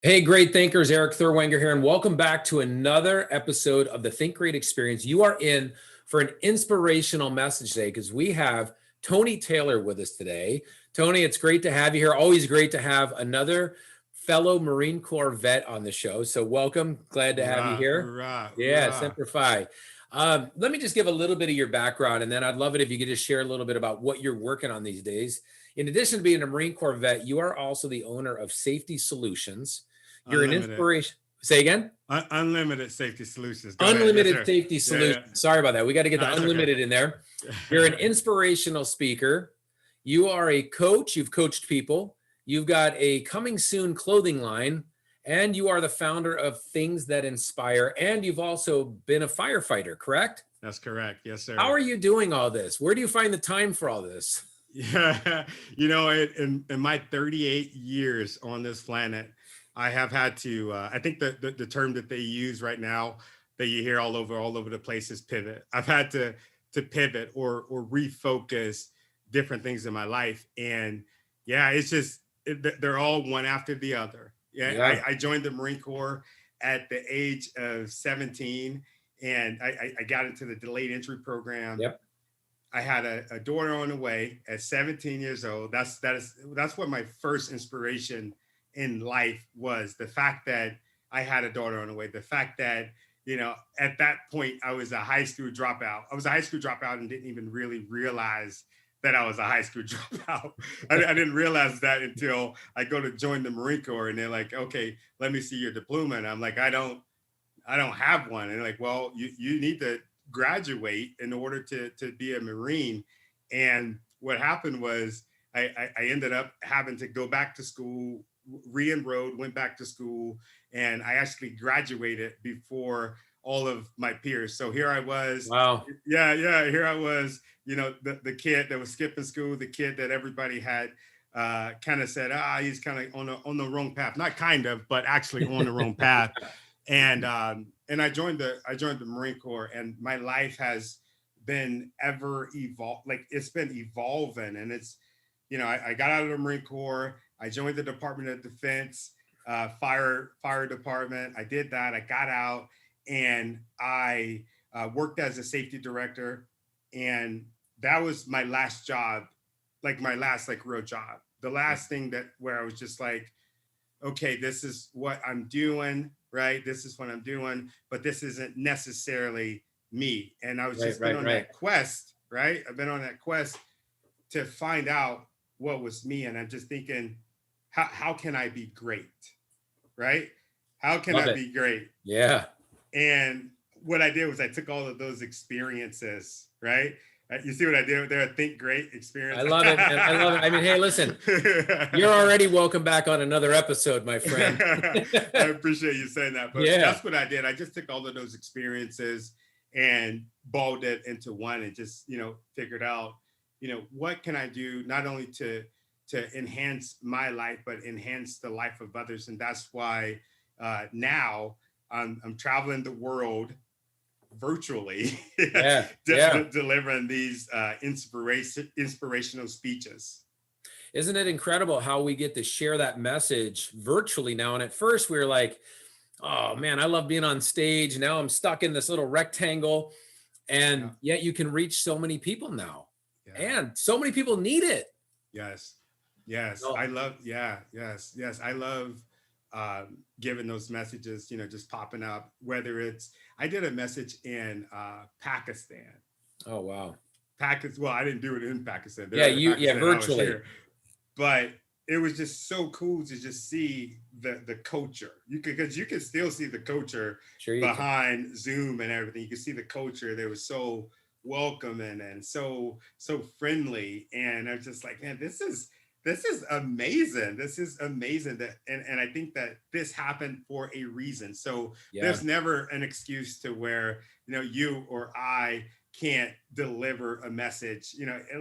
Hey, great thinkers, Eric Thurwanger here, and welcome back to another episode of the Think Great Experience. You are in for an inspirational message today because we have Tony Taylor with us today. Tony, it's great to have you here. Always great to have another fellow Marine Corps vet on the show. So welcome. Glad to have you Hoorah, here. hoorah, Yeah, hoorah. Semper Fi. Let me just give a little bit of your background, and then I'd love it if you could just share a little bit about what you're working on these days. In addition to being a Marine Corps vet, you are also the owner of Safety Solutions. You're an Unlimited. inspiration. Say again? Unlimited safety solutions. Go ahead. Yes, Unlimited sir. safety Yeah. solutions. Sorry about that. We got to get No, the it's okay. unlimited in there. You're an inspirational speaker. You are a coach. You've coached people. You've got a coming soon clothing line, and you are the founder of Things That Inspire. And you've also been a firefighter, correct? That's correct. Yes, sir. How are you doing all this? Where do you find the time for all this? Yeah. In my 38 years on this planet, I have had to, I think the term that they use right now that you hear all over the place is pivot. I've had to pivot or refocus different things in my life. And yeah, it's just, they're all one after the other. Yeah. I joined the Marine Corps at the age of 17, and I got into the delayed entry program. Yep. I had a daughter on the way at 17 years old. That's what my first inspiration in life was. The fact that I had a daughter on the way. The fact that, at that point I was a high school dropout. I was a high school dropout and didn't even really realize that I was a high school dropout. I didn't realize that until I go to join the Marine Corps and they're like, okay, let me see your diploma. And I'm like, I don't have one. And they're like, well, you need to graduate in order to be a Marine. And what happened was I ended up having to go back to school, re-enrolled, went back to school, and I actually graduated before all of my peers. So here I was. Wow. Yeah, here I was, the kid that was skipping school, the kid that everybody had kind of said, he's kind of on the wrong path. Not kind of, but actually on the wrong path. And I joined the Marine Corps, and my life has been it's been evolving. And it's, I got out of the Marine Corps, I joined the Department of Defense, fire department. I did that. I got out, and I worked as a safety director, and that was my last job, like my last real job. The last thing where I was just like, okay, this is what I'm doing, right? This is what I'm doing, but this isn't necessarily me. And I was just been on that quest, right? I've been on that quest to find out what was me. And I'm just thinking, how can I be great, right? How can I be great? Yeah. And what I did was I took all of those experiences, right? You see what I did there? Think great experience. I love it. Man. I love it. I mean, hey, listen, you're already welcome back on another episode, my friend. I appreciate you saying that. But that's what I did. I just took all of those experiences and balled it into one and just, figured out, what can I do not only to enhance my life, but enhance the life of others. And that's why now I'm traveling the world virtually, delivering these inspirational speeches. Isn't it incredible how we get to share that message virtually now? And at first we were like, oh man, I love being on stage. Now I'm stuck in this little rectangle, and yet you can reach so many people now, and so many people need it. Yes. I love, I love giving those messages, just popping up, whether it's, I did a message in Pakistan. Oh, wow. Well, I didn't do it in Pakistan. Virtually. But it was just so cool to just see the culture. Because you can still see the culture behind Zoom and everything. You can see the culture. They were so welcoming and so friendly. And I was just like, man, this is amazing. This is amazing. And I think that this happened for a reason. So there's never an excuse to where, you or I can't deliver a message,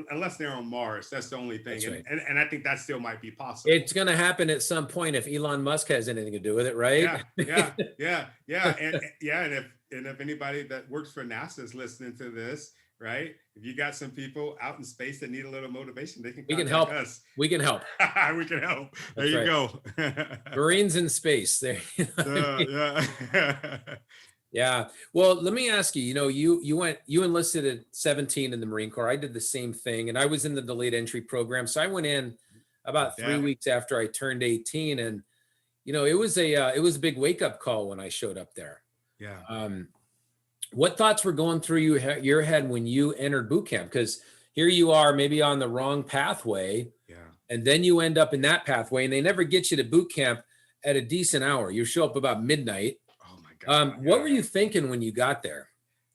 unless they're on Mars. That's the only thing. Right. And I think that still might be possible. It's going to happen at some point if Elon Musk has anything to do with it, right? Yeah. And if anybody that works for NASA is listening to this, right? If you got some people out in space that need a little motivation, they can We can contact help. us. We can help. We can help. There That's you right. go. Marines in space. There. You know what I mean? Yeah. Yeah. Well, let me ask you, you enlisted at 17 in the Marine Corps. I did the same thing, and I was in the delayed entry program. So I went in about 3 weeks after I turned 18, and it was a big wake up call when I showed up there. Yeah. What thoughts were going through your head when you entered boot camp? Because here you are, maybe on the wrong pathway, Yeah. and then you end up in that pathway, and they never get you to boot camp at a decent hour. You show up about midnight. Oh my God. What were you thinking when you got there?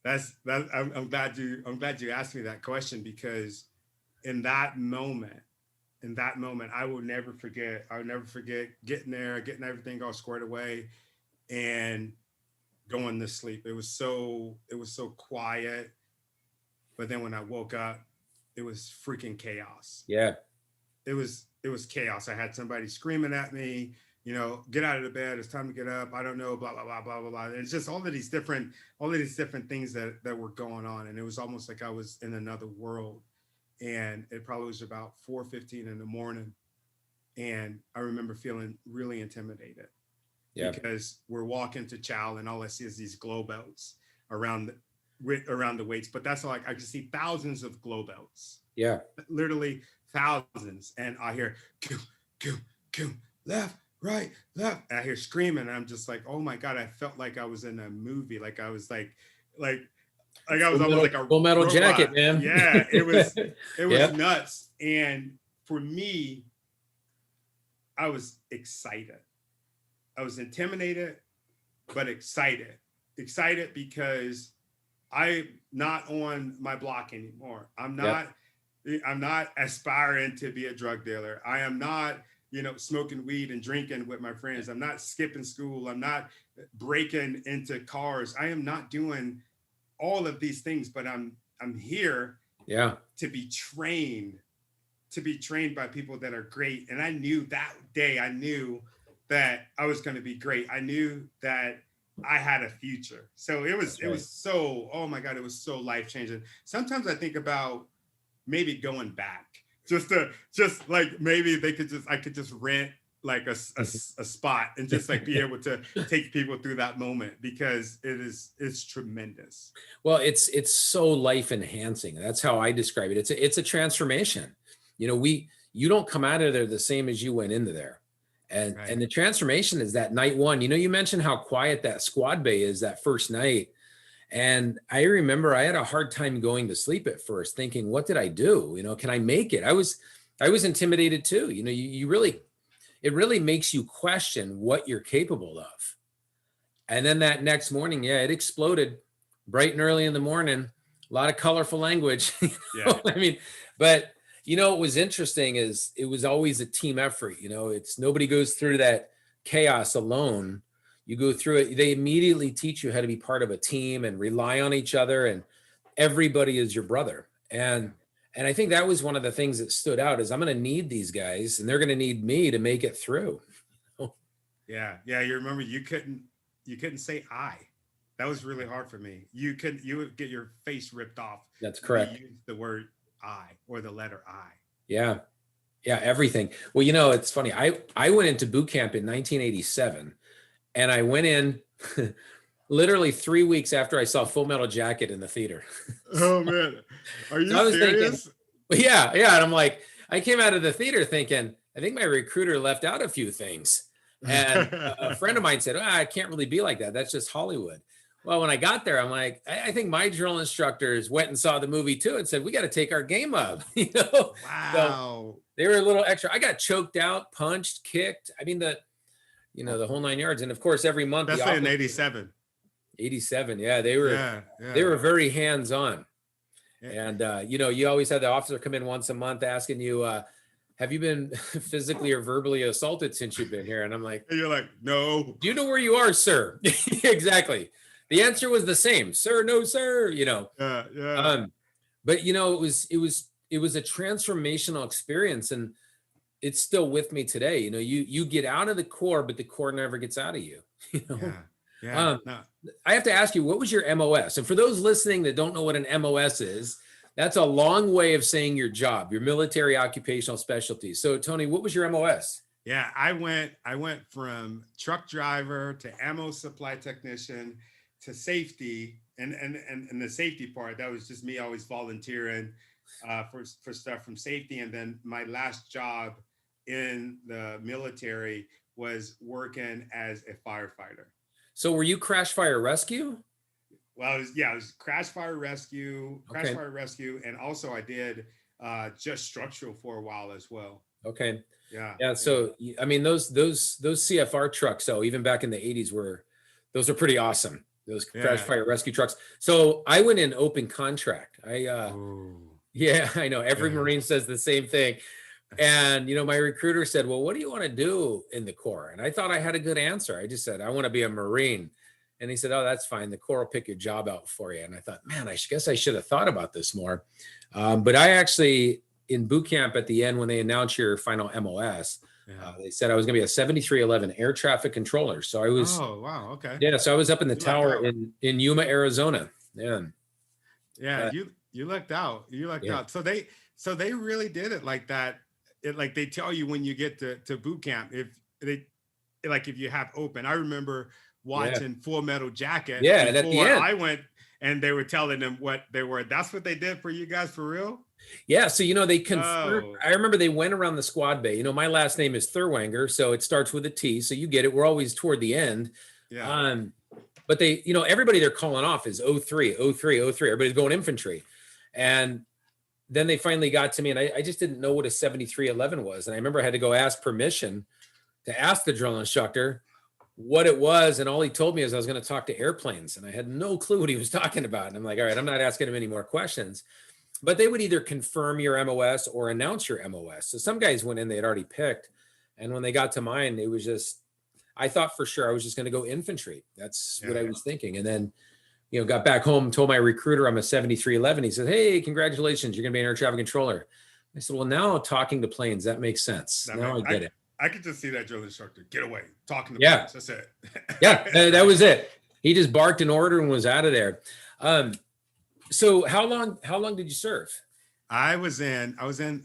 I'm glad you asked me that question, because in that moment, I will never forget. I'll never forget getting there, getting everything all squared away, and going to sleep. It was so quiet. But then when I woke up, it was freaking chaos. Yeah. It was chaos. I had somebody screaming at me, get out of the bed. It's time to get up. I don't know, blah, blah, blah, blah, blah, blah. And it's just all of these different things that were going on. And it was almost like I was in another world. And it probably was about 4:15 in the morning. And I remember feeling really intimidated. Yeah. Because we're walking to chow, and all I see is these glow belts around the weights. But that's like, I could see thousands of glow belts. Yeah. Literally thousands. And I hear, left, right, left. And I hear screaming. And I'm just like, oh my God, I felt like I was in a movie. Like I was like I was almost like a Full Metal Jacket, man. Yeah, it was yep. Nuts. And for me, I was excited. I was intimidated, but excited. Excited because I'm not on my block anymore. I'm not aspiring to be a drug dealer. I am not, smoking weed and drinking with my friends. I'm not skipping school. I'm not breaking into cars. I am not doing all of these things, but I'm here to be trained by people that are great. And I knew that day, that I was going to be great. I knew that I had a future. So it was so, oh my God, it was so life-changing. Sometimes I think about maybe going back, just like maybe I could just rent like a spot and just like be able to take people through that moment, because it's tremendous. Well, it's so life enhancing. That's how I describe it. It's a transformation. You don't come out of there the same as you went into there. And right. And the transformation is that night one. You mentioned how quiet that squad bay is that first night. And I remember I had a hard time going to sleep at first, thinking, what did I do? Can I make it? I was intimidated too. It really makes you question what you're capable of. And then that next morning, it exploded bright and early in the morning, a lot of colorful language. Yeah. I mean, but what was interesting is it was always a team effort. It's nobody goes through that chaos alone. You go through it. They immediately teach you how to be part of a team and rely on each other, and everybody is your brother. And I think that was one of the things that stood out is I'm going to need these guys and they're going to need me to make it through. Yeah. You remember you couldn't say I. That was really hard for me. You would get your face ripped off. That's correct. You use the word I or the letter I. Yeah. Yeah. Everything. Well, it's funny. I went into boot camp in 1987, and I went in literally 3 weeks after I saw Full Metal Jacket in the theater. Oh man. Are you serious? Thinking, yeah. And I'm like, I came out of the theater thinking, I think my recruiter left out a few things. And a friend of mine said, I can't really be like that. That's just Hollywood. Well, when I got there, I'm like, I think my drill instructors went and saw the movie too and said, we got to take our game up. Wow. So they were a little extra. I got choked out, punched, kicked. I mean, the whole 9 yards. And of course, every month. That's in 87. 87. Yeah. They were very hands-on. Yeah. And, you always had the officer come in once a month asking you, have you been physically or verbally assaulted since you've been here? And I'm like, and you're like, no. Do you know where you are, sir? Exactly. The answer was the same, sir, no, sir, Yeah. But it was a transformational experience, and it's still with me today. You get out of the core, but the core never gets out of you. Yeah. Um, No. I have to ask you, what was your MOS? And for those listening that don't know what an MOS is, that's a long way of saying your job, your military occupational specialty. So Tony, what was your MOS? Yeah, I went from truck driver to ammo supply technician to safety, and the safety part, that was just me always volunteering for stuff from safety. And then my last job in the military was working as a firefighter. So were you crash fire rescue? Well, it was crash Okay. fire rescue, and also I did just structural for a while as well. Okay. Yeah, Yeah. yeah, So I mean, those CFR trucks, so even back in the 80s those are pretty awesome. Those crash yeah. fire rescue trucks. So I went in open contract. Oh, Yeah, I know every yeah. Marine says the same thing. And my recruiter said, "Well, what do you want to do in the Corps?" And I thought I had a good answer. I just said, "I want to be a Marine." And he said, "Oh, that's fine. The Corps will pick your job out for you." And I thought, man, guess I should have thought about this more. But I actually, in boot camp at the end, when they announced your final MOS, Yeah. they said I was going to be a 7311 air traffic controller. So I was, Oh, wow. Okay. yeah. So I was up in the You lucked tower out. in Yuma, Arizona. Yeah. Yeah, Uh, you lucked out. You lucked yeah. out. So they really did it like that. It like they tell you when you get to boot camp, if they like if you have open. I remember Yeah. watching Full Metal Jacket Yeah. And at the before end, I went, and they were telling them what they were. That's what they did for you guys for real? yeah. So, they confirmed, Oh, I remember they went around the squad bay. My last name is Thurwanger. So it starts with a T. So you get it. We're always toward the end. yeah. Um, but they, everybody they're calling off is 03, 03, 03. Everybody's going infantry. And then they finally got to me, and I just didn't know what a 7311 was. And I remember I had to go ask permission to ask the drill instructor what it was. And all he told me is I was going to talk to airplanes. And I had no clue what he was talking about. And I'm like, all right, I'm not asking him any more questions. But they would either confirm your MOS or announce your MOS. So some guys went in, they had already picked. And when they got to mine, it was just, I thought for sure I was just going to go infantry. That's what I Yeah. was thinking. And then, got back home, told my recruiter I'm a 7311. He said, "Hey, congratulations, you're going to be an air traffic controller." I said, "Well, now talking to planes, that makes sense. I Now mean, I get it." I could just see that drill instructor get away talking to Yeah. planes. That's it. Yeah, that was it. He just barked an order and was out of there. So how long did you serve? I was in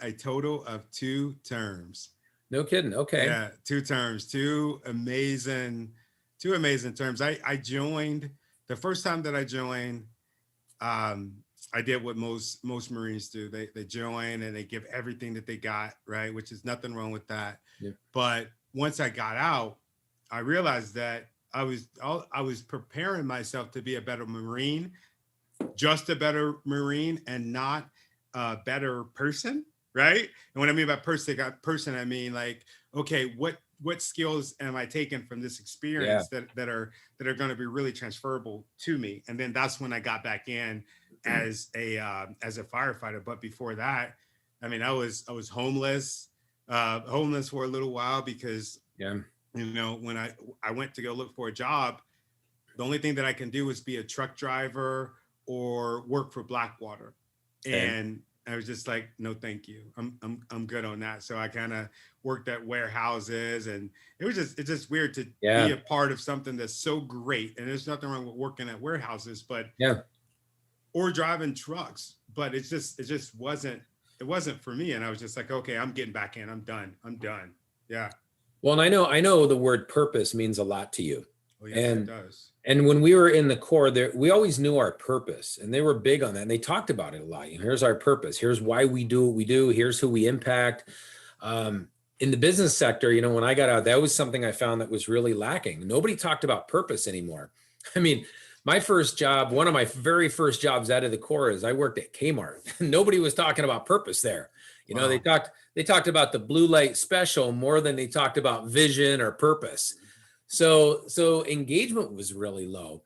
a total of 2 terms. No kidding. Okay. Yeah, 2 terms, two amazing terms. I joined the first time that I joined. I did what most Marines do. They join and they give everything that they got, right? Which is nothing wrong with that. Yeah. But once I got out, I realized that I was preparing myself to be a better Marine, just a better Marine, and not a better person, right? And what I mean by person, I mean like, okay, what skills am I taking from this experience that are going to be really transferable to me? And then that's when I got back in as a firefighter. But before that, I mean, I was homeless for a little while because Yeah. when I went to go look for a job, the only thing that I can do is be a truck driver or work for Blackwater. Okay. And I was just like, no, thank you. I'm good on that. So I kind of worked at warehouses, and it's just weird to be a part of something that's so great. And there's nothing wrong with working at warehouses, or driving trucks, but it wasn't for me. And I was just like, okay, I'm getting back in. I'm done. Yeah. Well, and I know the word purpose means a lot to you. Oh, yes, And it does. And when we were in the Corps, we always knew our purpose, and they were big on that. And they talked about it a lot. Here's our purpose. Here's why we do what we do. Here's who we impact. In the business sector, when I got out, that was something I found that was really lacking. Nobody talked about purpose anymore. I mean, my first job, one of my very first jobs out of the Corps, is I worked at Kmart. Nobody was talking about purpose there. Wow. They talked about the blue light special more than they talked about vision or purpose. So engagement was really low.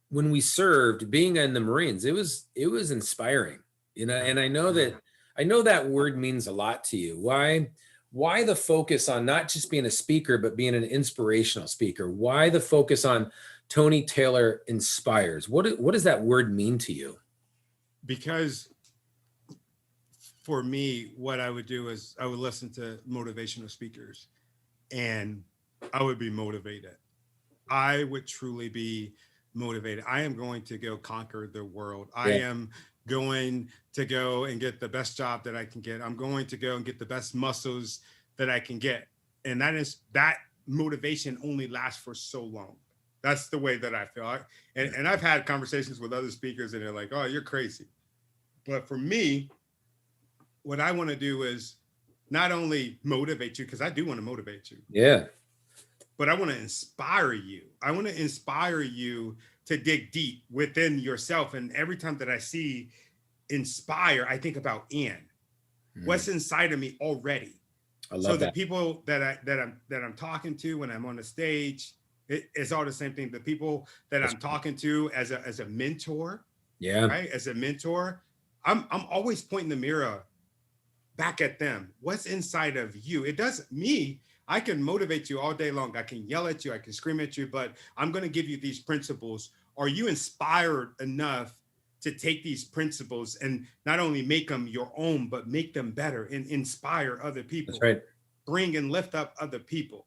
When we served, being in the Marines, it was inspiring, and I know that word means a lot to you. Why the focus on not just being a speaker, but being an inspirational speaker? Why the focus on Tony Taylor inspires? What does that word mean to you? Because for me, what I would do is I would listen to motivational speakers, and I would be motivated. I would truly be motivated. I am going to go conquer the world. I Yeah. am going to go and get the best job that I can get. I'm going to go and get the best muscles that I can get. And that motivation only lasts for so long. That's the way that I feel. And I've had conversations with other speakers and they're like, oh, you're crazy. But for me, what I want to do is not only motivate you, because I do want to motivate you. Yeah. But I want to inspire you. I want to inspire you to dig deep within yourself. And every time that I see inspire, I think about what's inside of me already. I love so that. The people that I'm talking to when I'm on the stage, it's all the same thing. The people that I'm talking to as a mentor, right? As a mentor, I'm always pointing the mirror back at them. What's inside of you? It doesn't me. I can motivate you all day long. I can yell at you. I can scream at you, but I'm going to give you these principles. Are you inspired enough to take these principles and not only make them your own, but make them better and inspire other people? That's right. Bring and lift up other people.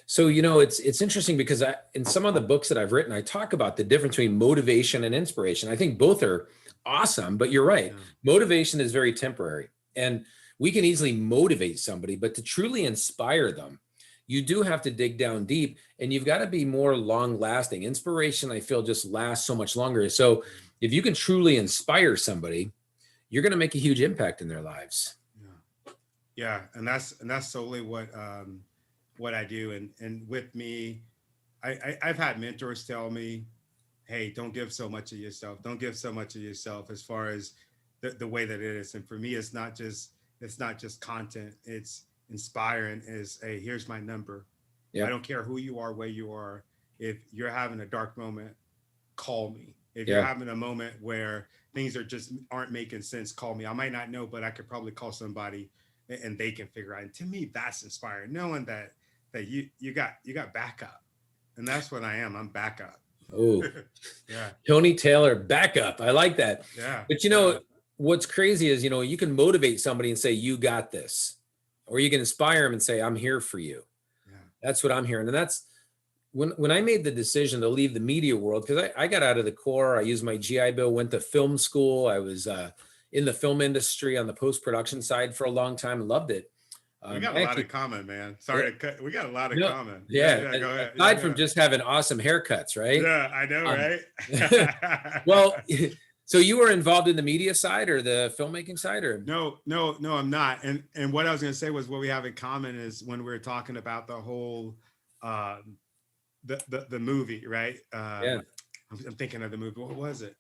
So, it's interesting because in some of the books that I've written, I talk about the difference between motivation and inspiration. I think both are awesome, but you're right. Yeah. Motivation is very temporary. And we can easily motivate somebody, but to truly inspire them, you do have to dig down deep and you've got to be more long lasting. Inspiration, I feel, just lasts so much longer. So if you can truly inspire somebody, you're going to make a huge impact in their lives. Yeah. And that's solely what I do. And with me, I've had mentors tell me, hey, don't give so much of yourself. Don't give so much of yourself as far as the way that it is. And for me, it's not just content. It's inspiring. Is, hey, here's my number. Yeah. I don't care who you are, where you are. If you're having a dark moment, call me. If you're having a moment where things aren't making sense, call me. I might not know, but I could probably call somebody and they can figure out. And to me, that's inspiring. Knowing that you got backup. And that's what I am. I'm backup. Oh, yeah. Tony Taylor, backup. I like that. Yeah. But what's crazy is, you can motivate somebody and say, you got this, or you can inspire them and say, I'm here for you. Yeah. That's what I'm hearing. And that's when I made the decision to leave the media world, because I got out of the Corps, I used my GI Bill, went to film school. I was in the film industry on the post-production side for a long time and loved it. We got a lot in common, man. Sorry to cut. We got a lot in common. Yeah. Go ahead. Aside from just having awesome haircuts, right? Yeah, I know, right? Well, so you were involved in the media side or the filmmaking side, or? No, I'm not. And what I was going to say was what we have in common is when we were talking about the whole, the movie, right? Yeah. I'm thinking of the movie. What was it?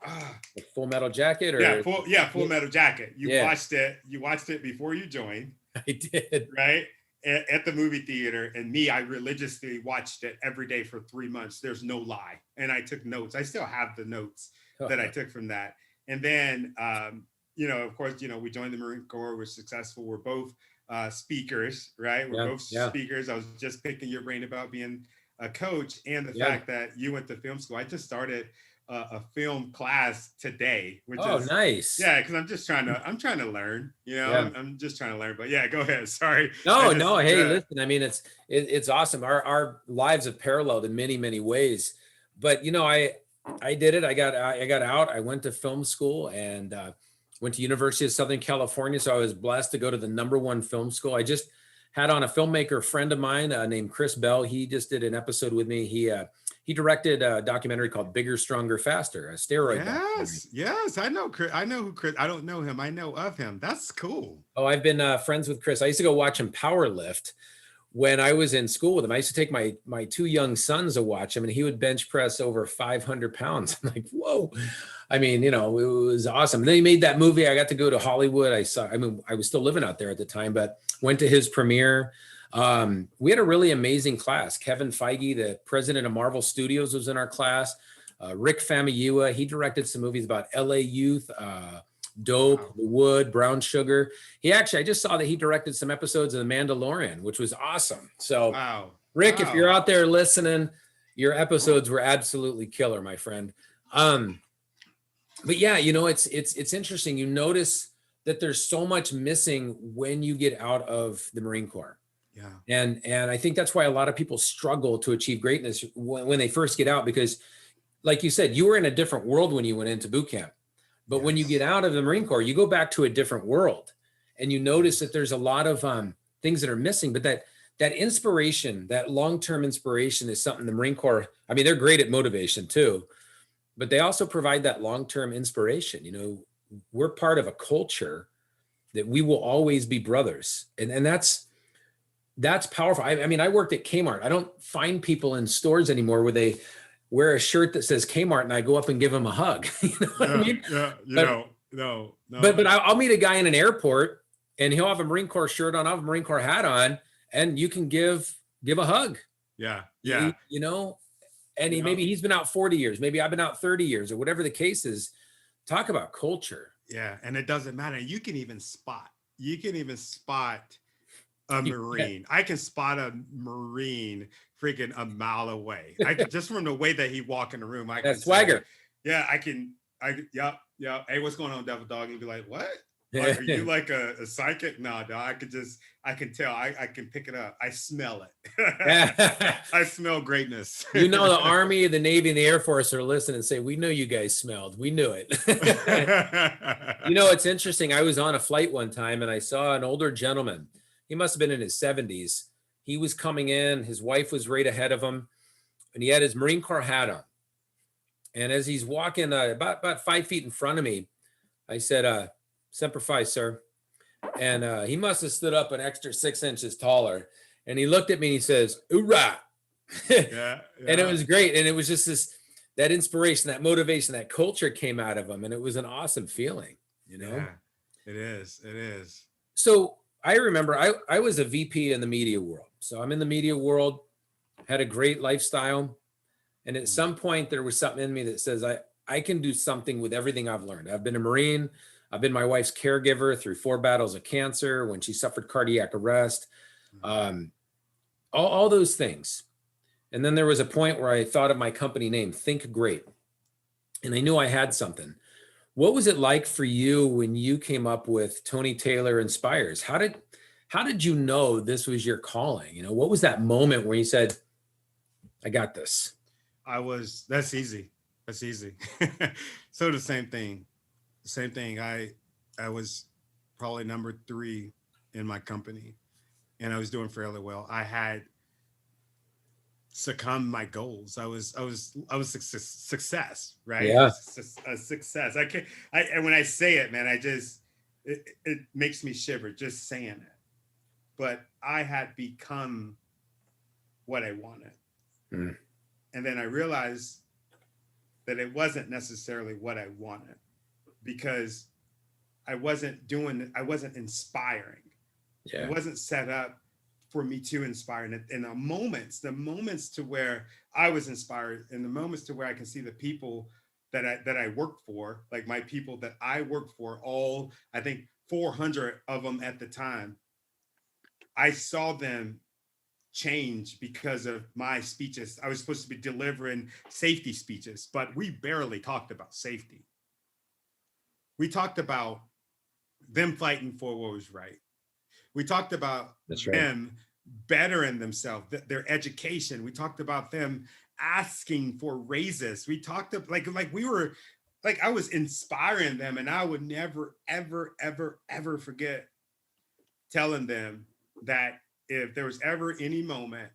The Full Metal Jacket, or? Full Metal Jacket. You watched it. You watched it before you joined. I did. Right? At the movie theater. And me, I religiously watched it every day for 3 months. There's no lie. And I took notes. I still have the notes that I took from that. And then, of course, we joined the Marine Corps. We're successful. We're both speakers, right? We're both speakers. I was just picking your brain about being a coach and the fact that you went to film school. I just started a film class today, which is nice. Yeah, because I'm trying to learn. I'm just trying to learn. But yeah, go ahead. Sorry. No. Hey, listen. I mean, it's awesome. Our lives have paralleled in many, many ways. But I did it. I got out. I went to film school and went to University of Southern California. So I was blessed to go to the #1 film school. I just had on a filmmaker friend of mine named Chris Bell. He just did an episode with me. He directed a documentary called Bigger, Stronger, Faster, a steroid documentary. Yes. I know Chris. I know who Chris. I don't know him. I know of him. That's cool. Oh, I've been friends with Chris. I used to go watch him power lift when I was in school with him. I used to take my 2 young sons to watch him, and he would bench press over 500 pounds. I'm like, whoa. I mean, it was awesome. And then he made that movie. I got to go to Hollywood. I was still living out there at the time, but went to his premiere. We had a really amazing class. Kevin Feige, the president of Marvel Studios, was in our class. Rick Famuyiwa, he directed some movies about LA youth, Dope, wow. The Wood, Brown Sugar. I just saw that he directed some episodes of The Mandalorian, which was awesome. So, wow. Rick, if you're out there listening, your episodes were absolutely killer, my friend. But yeah, it's interesting. You notice that there's so much missing when you get out of the Marine Corps. Yeah. And I think that's why a lot of people struggle to achieve greatness when they first get out, because like you said, you were in a different world when you went into boot camp. But when you get Yes. out of the Marine Corps, you go back to a different world, and you notice that there's a lot of things that are missing. But that inspiration, that long-term inspiration, is something the Marine Corps, I mean, they're great at motivation too, but they also provide that long-term inspiration. You know, we're part of a culture that we will always be brothers. And that's powerful. I mean, I worked at Kmart. I don't find people in stores anymore where they wear a shirt that says Kmart and I go up and give them a hug. You know what I Yeah. mean? Yeah. But No. but I'll meet a guy in an airport and he'll have a Marine Corps shirt on, I'll have a Marine Corps hat on, and you can give a hug. Yeah. You, Yeah. you know, and You know, maybe he's been out 40 years, maybe I've been out 30 years, or whatever the case is. Talk about culture. yeah. And it doesn't matter. You can even spot a Marine. I can spot a Marine freaking a mile away. I can, just from the way that he walk in the room, I can That swagger. say, yeah, yeah. Hey, what's going on, Devil Dog? And be like, what? Like, are you like a psychic? No, dog. I can tell. I can pick it up. I smell it. I smell greatness. You know, the Army, the Navy, and the Air Force are listening and say, we know you guys smelled. We knew it. You know, it's interesting. I was on a flight one time and I saw an older gentleman. He must have been in his 70s. He was coming in. His wife was right ahead of him, and he had his Marine Corps hat on. And as he's walking about 5 feet in front of me, I said, Semper Fi, sir. And he must have stood up an extra 6 inches taller. And he looked at me and he says, "Hoorah." Yeah. And it was great. And it was just that inspiration, that motivation, that culture came out of him. And it was an awesome feeling, you know? Yeah, it is. It is. So I remember I was a VP in the media world. So I'm in the media world, had a great lifestyle. And at some point there was something in me that says, I can do something with everything I've learned. I've been a Marine. I've been my wife's caregiver through 4 battles of cancer, when she suffered cardiac arrest, all those things. And then there was a point where I thought of my company name, Think Great. And I knew I had something. What was it like for you when you came up with Tony Taylor Inspires? How did you know this was your calling? You know, what was that moment where you said, I got this? That's easy. That's easy. So the same thing. I was probably number 3 in my company, and I was doing fairly well. I had succumbed my goals. I was success, right? Yeah. A success. And when I say it, man, it makes me shiver just saying it. But I had become what I wanted. Mm. And then I realized that it wasn't necessarily what I wanted, because I wasn't inspiring. Yeah. It wasn't set up for me to inspire. And in the moments to where I was inspired, and the moments to where I can see the people that I work for, like my people that I work for, all, I think 400 of them at the time, I saw them change because of my speeches. I was supposed to be delivering safety speeches, but we barely talked about safety. We talked about them fighting for what was right. We talked about them bettering themselves, their education. We talked about them asking for raises. We talked like we were, like I was inspiring them, and I would never, ever, ever, ever forget telling them that if there was ever any moment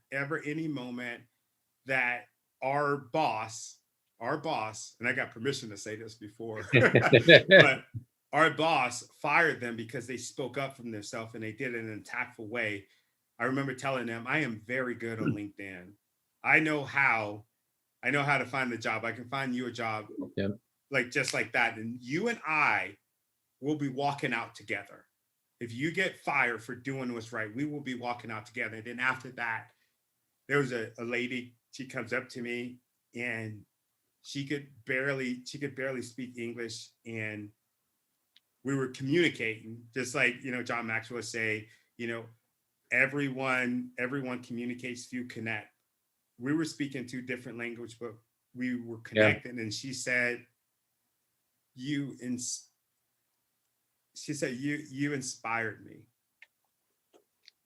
that our boss, and I got permission to say this before, but our boss fired them because they spoke up for themselves and they did it in an tactful way. I remember telling them, I am very good on LinkedIn. I know how to find a job. I can find you a job, like just like that. And you and I will be walking out together. If you get fired for doing what's right, we will be walking out together. And then after that, there was a lady, she comes up to me, and she could barely speak English. And we were communicating, just like, John Maxwell say, everyone communicates through connect. We were speaking 2 different languages, but we were connecting. Yeah. And she said, you inspired me.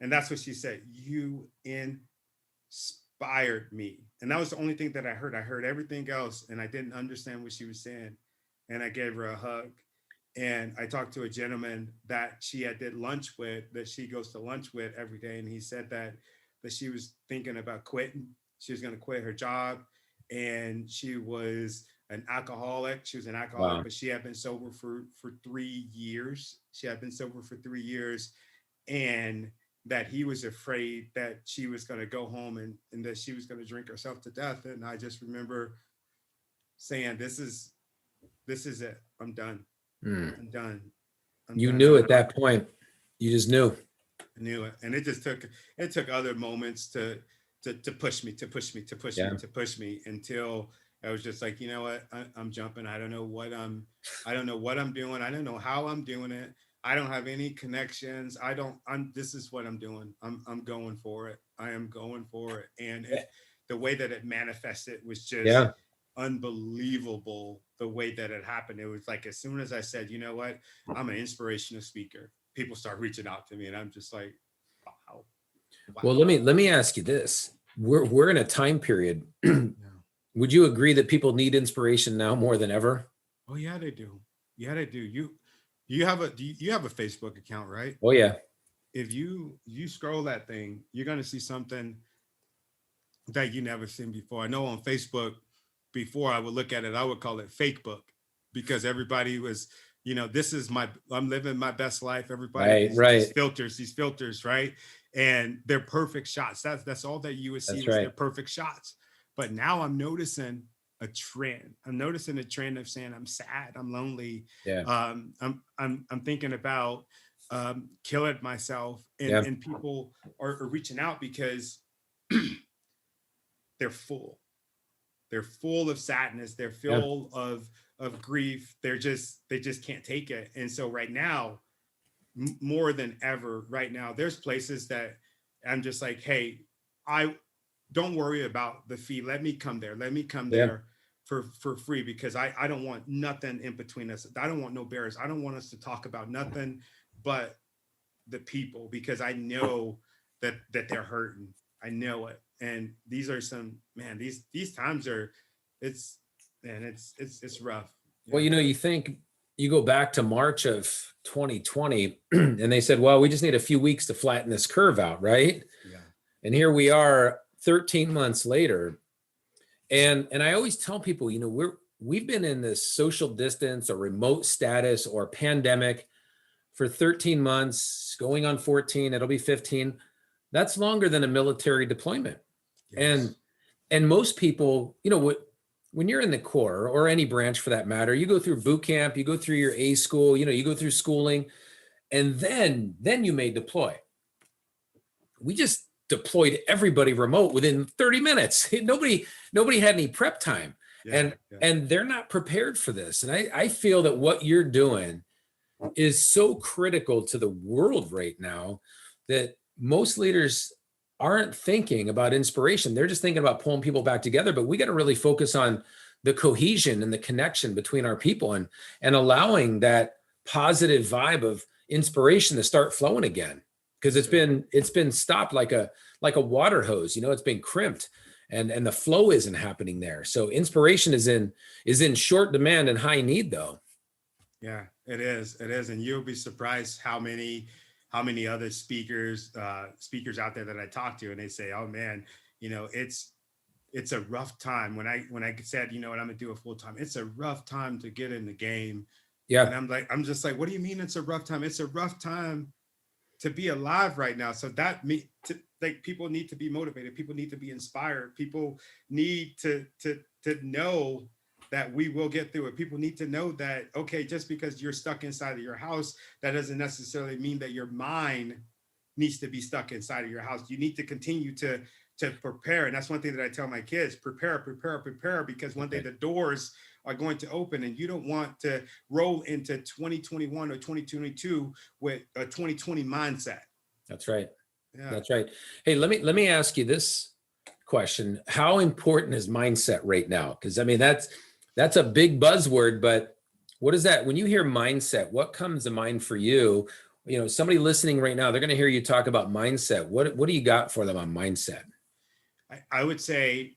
And that's what she said. You inspired me. And that was the only thing that I heard. I heard everything else and I didn't understand what she was saying. And I gave her a hug. And I talked to a gentleman that she had did lunch with, that she goes to lunch with every day. And he said that she was thinking about quitting. She was going to quit her job. And she was an alcoholic. She was an alcoholic, Wow. but she had been sober for 3 years. She had been sober for 3 years. And that he was afraid that she was going to go home and that she was going to drink herself to death. And I just remember saying, this is it. I'm done. I'm done. You knew at that point. You just knew. I knew it. And it took other moments to push me until I was just like, you know what, I'm jumping. I don't know what I'm doing. I don't know how I'm doing it. I don't have any connections. This is what I'm doing. I'm going for it. I am going for it. And the way that it manifested was just unbelievable. The way that it happened. It was like, as soon as I said, you know what, I'm an inspirational speaker, people start reaching out to me and I'm just like, wow. Well, let me ask you this. We're in a time period. Would you agree that people need inspiration now more than ever? Oh yeah, they do. Yeah, they do. You have a Facebook account, right? Oh yeah. If you scroll that thing, you're going to see something that you never seen before. I know on Facebook, before I would look at it, I would call it fake book, because everybody was, I'm living my best life. Everybody, these filters, right? And they're perfect shots. That's all that you would see. Their perfect shots. But now I'm noticing a trend. I'm noticing a trend of saying, I'm sad, I'm lonely. Yeah. I'm thinking about killing myself, and people are reaching out because they're full. They're full of sadness. They're full of grief. They just can't take it. And so right now, more than ever, right now, there's places that I'm just like, hey, I don't worry about the fee. Let me come there. Let me come there for free, because I don't want nothing in between us. I don't want no barriers. I don't want us to talk about nothing but the people, because I know that they're hurting. I know it. And these are some, man, these times are, it's rough. Well, you think you go back to March of 2020 and they said, well, we just need a few weeks to flatten this curve out, right? Yeah. And here we are 13 months later. And I always tell people, we've been in this social distance or remote status or pandemic for 13 months, going on 14, it'll be 15. That's longer than a military deployment. Yes. And most people, when you're in the Corps or any branch for that matter, you go through boot camp, you go through your A school, you go through schooling, and then you may deploy. We just deployed everybody remote within 30 minutes. Nobody had any prep time. And they're not prepared for this. And I feel that what you're doing is so critical to the world right now that most leaders aren't thinking about inspiration. They're just thinking about pulling people back together. But we got to really focus on the cohesion and the connection between our people and allowing that positive vibe of inspiration to start flowing again. Because it's been stopped like a water hose. It's been crimped and the flow isn't happening there. So inspiration is in short demand and high need though. Yeah, it is. And you'll be surprised how many other speakers out there that I talk to, and they say, oh man, it's a rough time. When I said, I'm gonna do it full time, it's a rough time to get in the game. Yeah. And I'm just like, what do you mean it's a rough time? It's a rough time to be alive right now. So people need to be motivated. People need to be inspired. People need to know that we will get through it. People need to know that, okay, just because you're stuck inside of your house, that doesn't necessarily mean that your mind needs to be stuck inside of your house. You need to continue to prepare. And that's one thing that I tell my kids, prepare, because one day the doors are going to open, and you don't want to roll into 2021 or 2022 with a 2020 mindset. That's right. Yeah. That's right. Hey, let me ask you this question. How important is mindset right now? Because that's a big buzzword, but what is that? When you hear mindset, what comes to mind for you? somebody listening right now, they're going to hear you talk about mindset. What do you got for them on mindset? I would say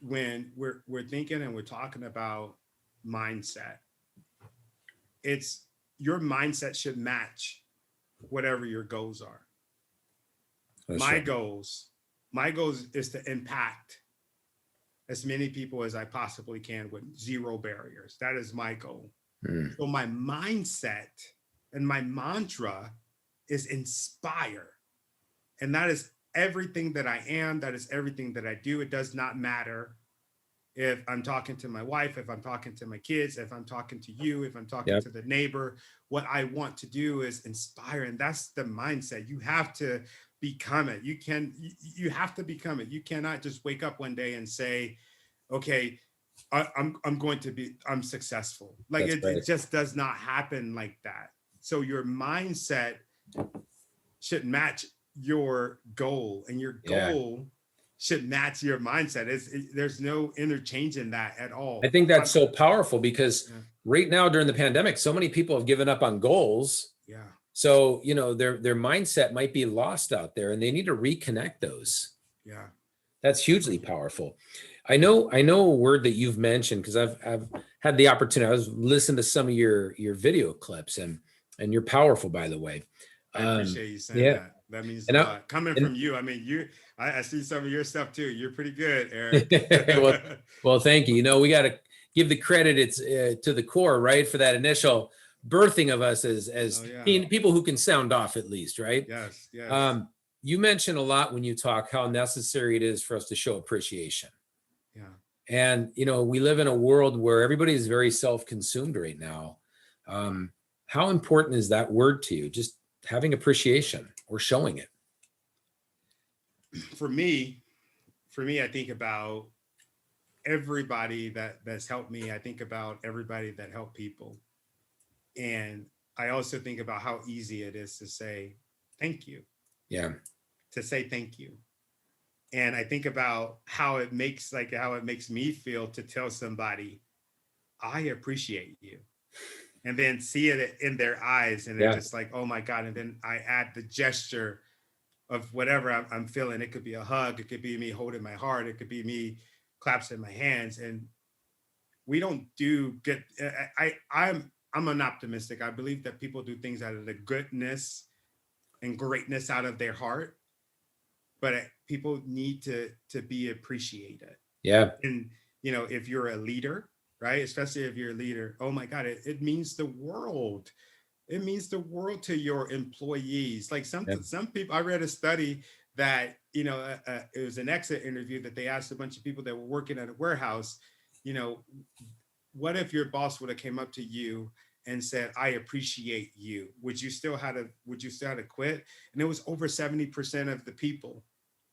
when we're thinking and we're talking about mindset, it's your mindset should match whatever your goals are. My goals is to impact as many people as I possibly can with zero barriers. That is my goal. So my mindset and my mantra is inspire. And that is everything that I am. That is everything that I do. It does not matter if I'm talking to my wife, if I'm talking to my kids, if I'm talking to you, if I'm talking to the neighbor. What I want to do is inspire. And that's the mindset. You have to become it. You have to become it. You cannot just wake up one day and say, okay, I'm successful. Like it just does not happen like that. So your mindset should match your goal, and your goal should match your mindset. There's no interchange in that at all. I think that's so powerful because right now during the pandemic, so many people have given up on goals. Yeah. So, their mindset might be lost out there and they need to reconnect those. Yeah. That's hugely powerful. I know a word that you've mentioned because I've had the opportunity. I was listening to some of your video clips and you're powerful, by the way. I appreciate you saying that. That means a lot. Coming from you. I mean, I see some of your stuff too. You're pretty good, Eric. well, thank you. We got to give the credit to the core, right? For that initial birthing of us as people who can sound off at least, right? Yes. Yes. You mention a lot when you talk how necessary it is for us to show appreciation. Yeah. And, we live in a world where everybody is very self-consumed right now. How important is that word to you? Just having appreciation or showing it? For me, I think about everybody that's helped me. I think about everybody that helped people. And I also think about how easy it is to say thank you. Yeah. To say thank you. And I think about how it makes me feel to tell somebody, I appreciate you. And then see it in their eyes. And it's just like, oh my God. And then I add the gesture of whatever I'm feeling. It could be a hug. It could be me holding my heart. It could be me clapping my hands. And we don't I'm an optimistic. I believe that people do things out of the goodness and greatness out of their heart. But people need to be appreciated. Yeah. And, if you're a leader, right? Especially if you're a leader, oh my God, it means the world. It means the world to your employees. Like some people, I read a study that, it was an exit interview that they asked a bunch of people that were working at a warehouse, what if your boss would have came up to you and said, I appreciate you. Would you still have to quit? And it was over 70% of the people.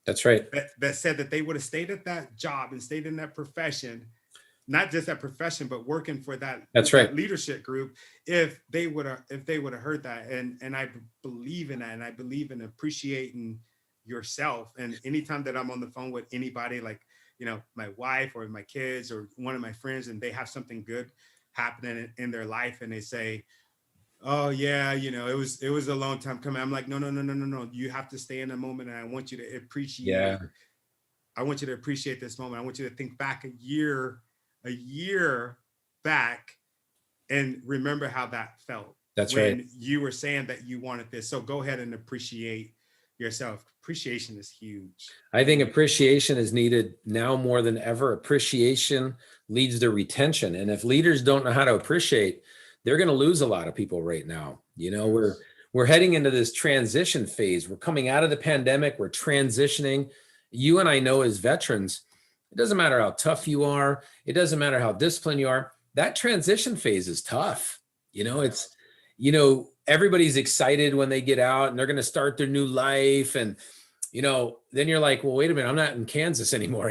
That's right. That said that they would have stayed at that job and stayed in that profession, not just that profession, but working for that, that leadership group, if they would have heard that. And I believe in that. And I believe in appreciating yourself. And anytime that I'm on the phone with anybody, like, my wife or my kids or one of my friends, and they have something good happening in their life, and they say, oh yeah, it was a long time coming. I'm like, no. You have to stay in the moment. And I want you to appreciate. Yeah. I want you to appreciate this moment. I want you to think back a year back and remember how that felt. That's when right. You were saying that you wanted this. So go ahead and appreciate yourself. Appreciation is huge. I think appreciation is needed now more than ever. Appreciation leads to retention. And if leaders don't know how to appreciate, they're going to lose a lot of people right now. We're heading into this transition phase. We're coming out of the pandemic. We're transitioning. You and I know as veterans, it doesn't matter how tough you are. It doesn't matter how disciplined you are. That transition phase is tough. Everybody's excited when they get out and they're going to start their new life. And, then you're like, well, wait a minute, I'm not in Kansas anymore.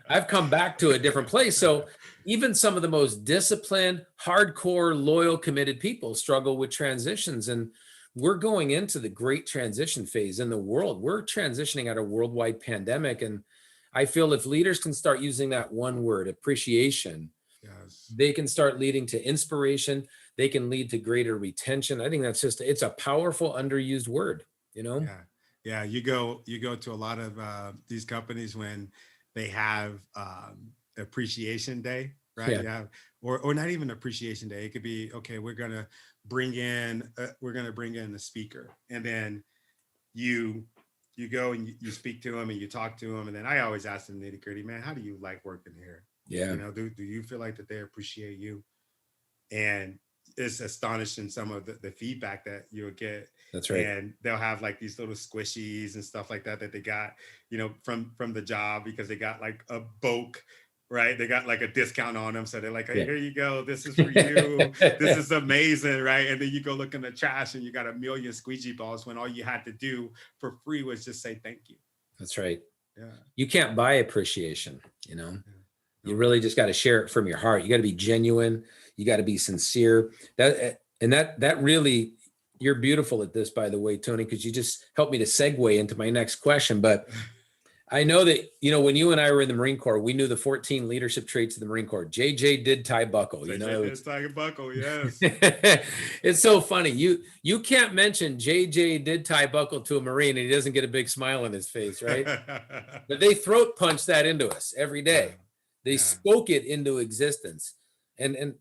I've come back to a different place. So even some of the most disciplined, hardcore, loyal, committed people struggle with transitions. And we're going into the great transition phase in the world. We're transitioning out of a worldwide pandemic. And I feel if leaders can start using that one word, appreciation, they can start leading to inspiration. they can lead to greater retention. I think that's just, it's a powerful underused word, you know? Yeah. Yeah. You go to a lot of these companies when they have appreciation day, right? Yeah. Yeah. Or not even appreciation day. It could be, okay, we're going to bring in a speaker, and then you go and you speak to them and you talk to them. And then I always ask them nitty gritty, man, how do you like working here? Yeah. You know, do you feel like that they appreciate you? And it's astonishing some of the feedback that you'll get. That's right. And they'll have like these little squishies and stuff like that they got, you know, from the job, because they got like a bulk, right? They got like a discount on them. So they're like, hey, here you go. This is for you. This is amazing, right? And then you go look in the trash and you got a million squeegee balls when all you had to do for free was just say thank you. That's right. Yeah. You can't buy appreciation, you know? You really just got to share it from your heart. You got to be genuine. You got to be sincere. That really, you're beautiful at this, by the way, Tony, because you just helped me to segue into my next question. But I know that, you know, when you and I were in the Marine Corps, we knew the 14 leadership traits of the Marine Corps. JJ did tie buckle. You know, did tie buckle. Yes. It's so funny. You can't mention JJ did tie buckle to a Marine and he doesn't get a big smile on his face, right? But they throat punch that into us every day. They spoke it into existence. And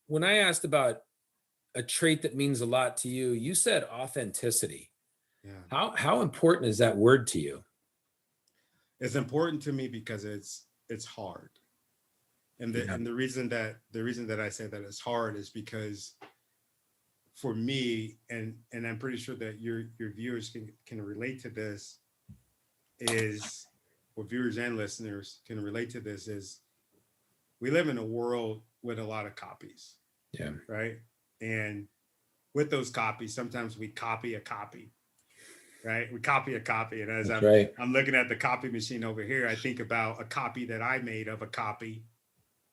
when I asked about a trait that means a lot to you, you said authenticity. Yeah. How important is that word to you? It's important to me because it's hard. And the reason that I say that it's hard is because for me, and I'm pretty sure that your viewers can relate to this, is, or viewers and listeners can relate to this, is we live in a world with a lot of copies. Yeah. Right. And with those copies, sometimes we copy a copy. Right. We copy a copy. And as I'm looking at the copy machine over here, I think about a copy that I made of a copy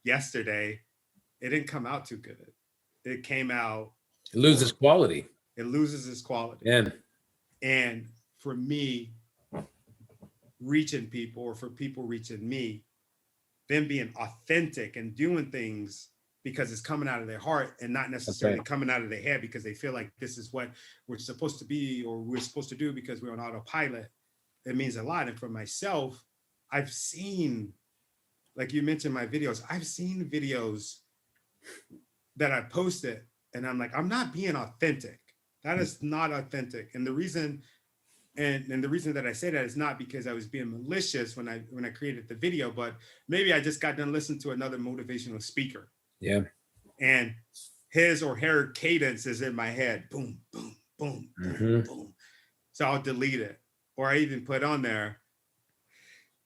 yesterday. It didn't come out too good. It came out. It loses quality. It loses its quality. Yeah. And for me, reaching people, or for people reaching me, them being authentic and doing things because it's coming out of their heart and not necessarily coming out of their head because they feel like this is what we're supposed to be or we're supposed to do because we're on autopilot. It means a lot. And for myself, I've seen, like you mentioned my videos, I've seen videos that I posted and I'm like, I'm not being authentic. That is not authentic. And the reason that I say that is not because I was being malicious when I created the video, but maybe I just got done listening to another motivational speaker. Yeah. And his or her cadence is in my head. Boom, boom, boom, boom, boom. So I'll delete it. Or I even put on there,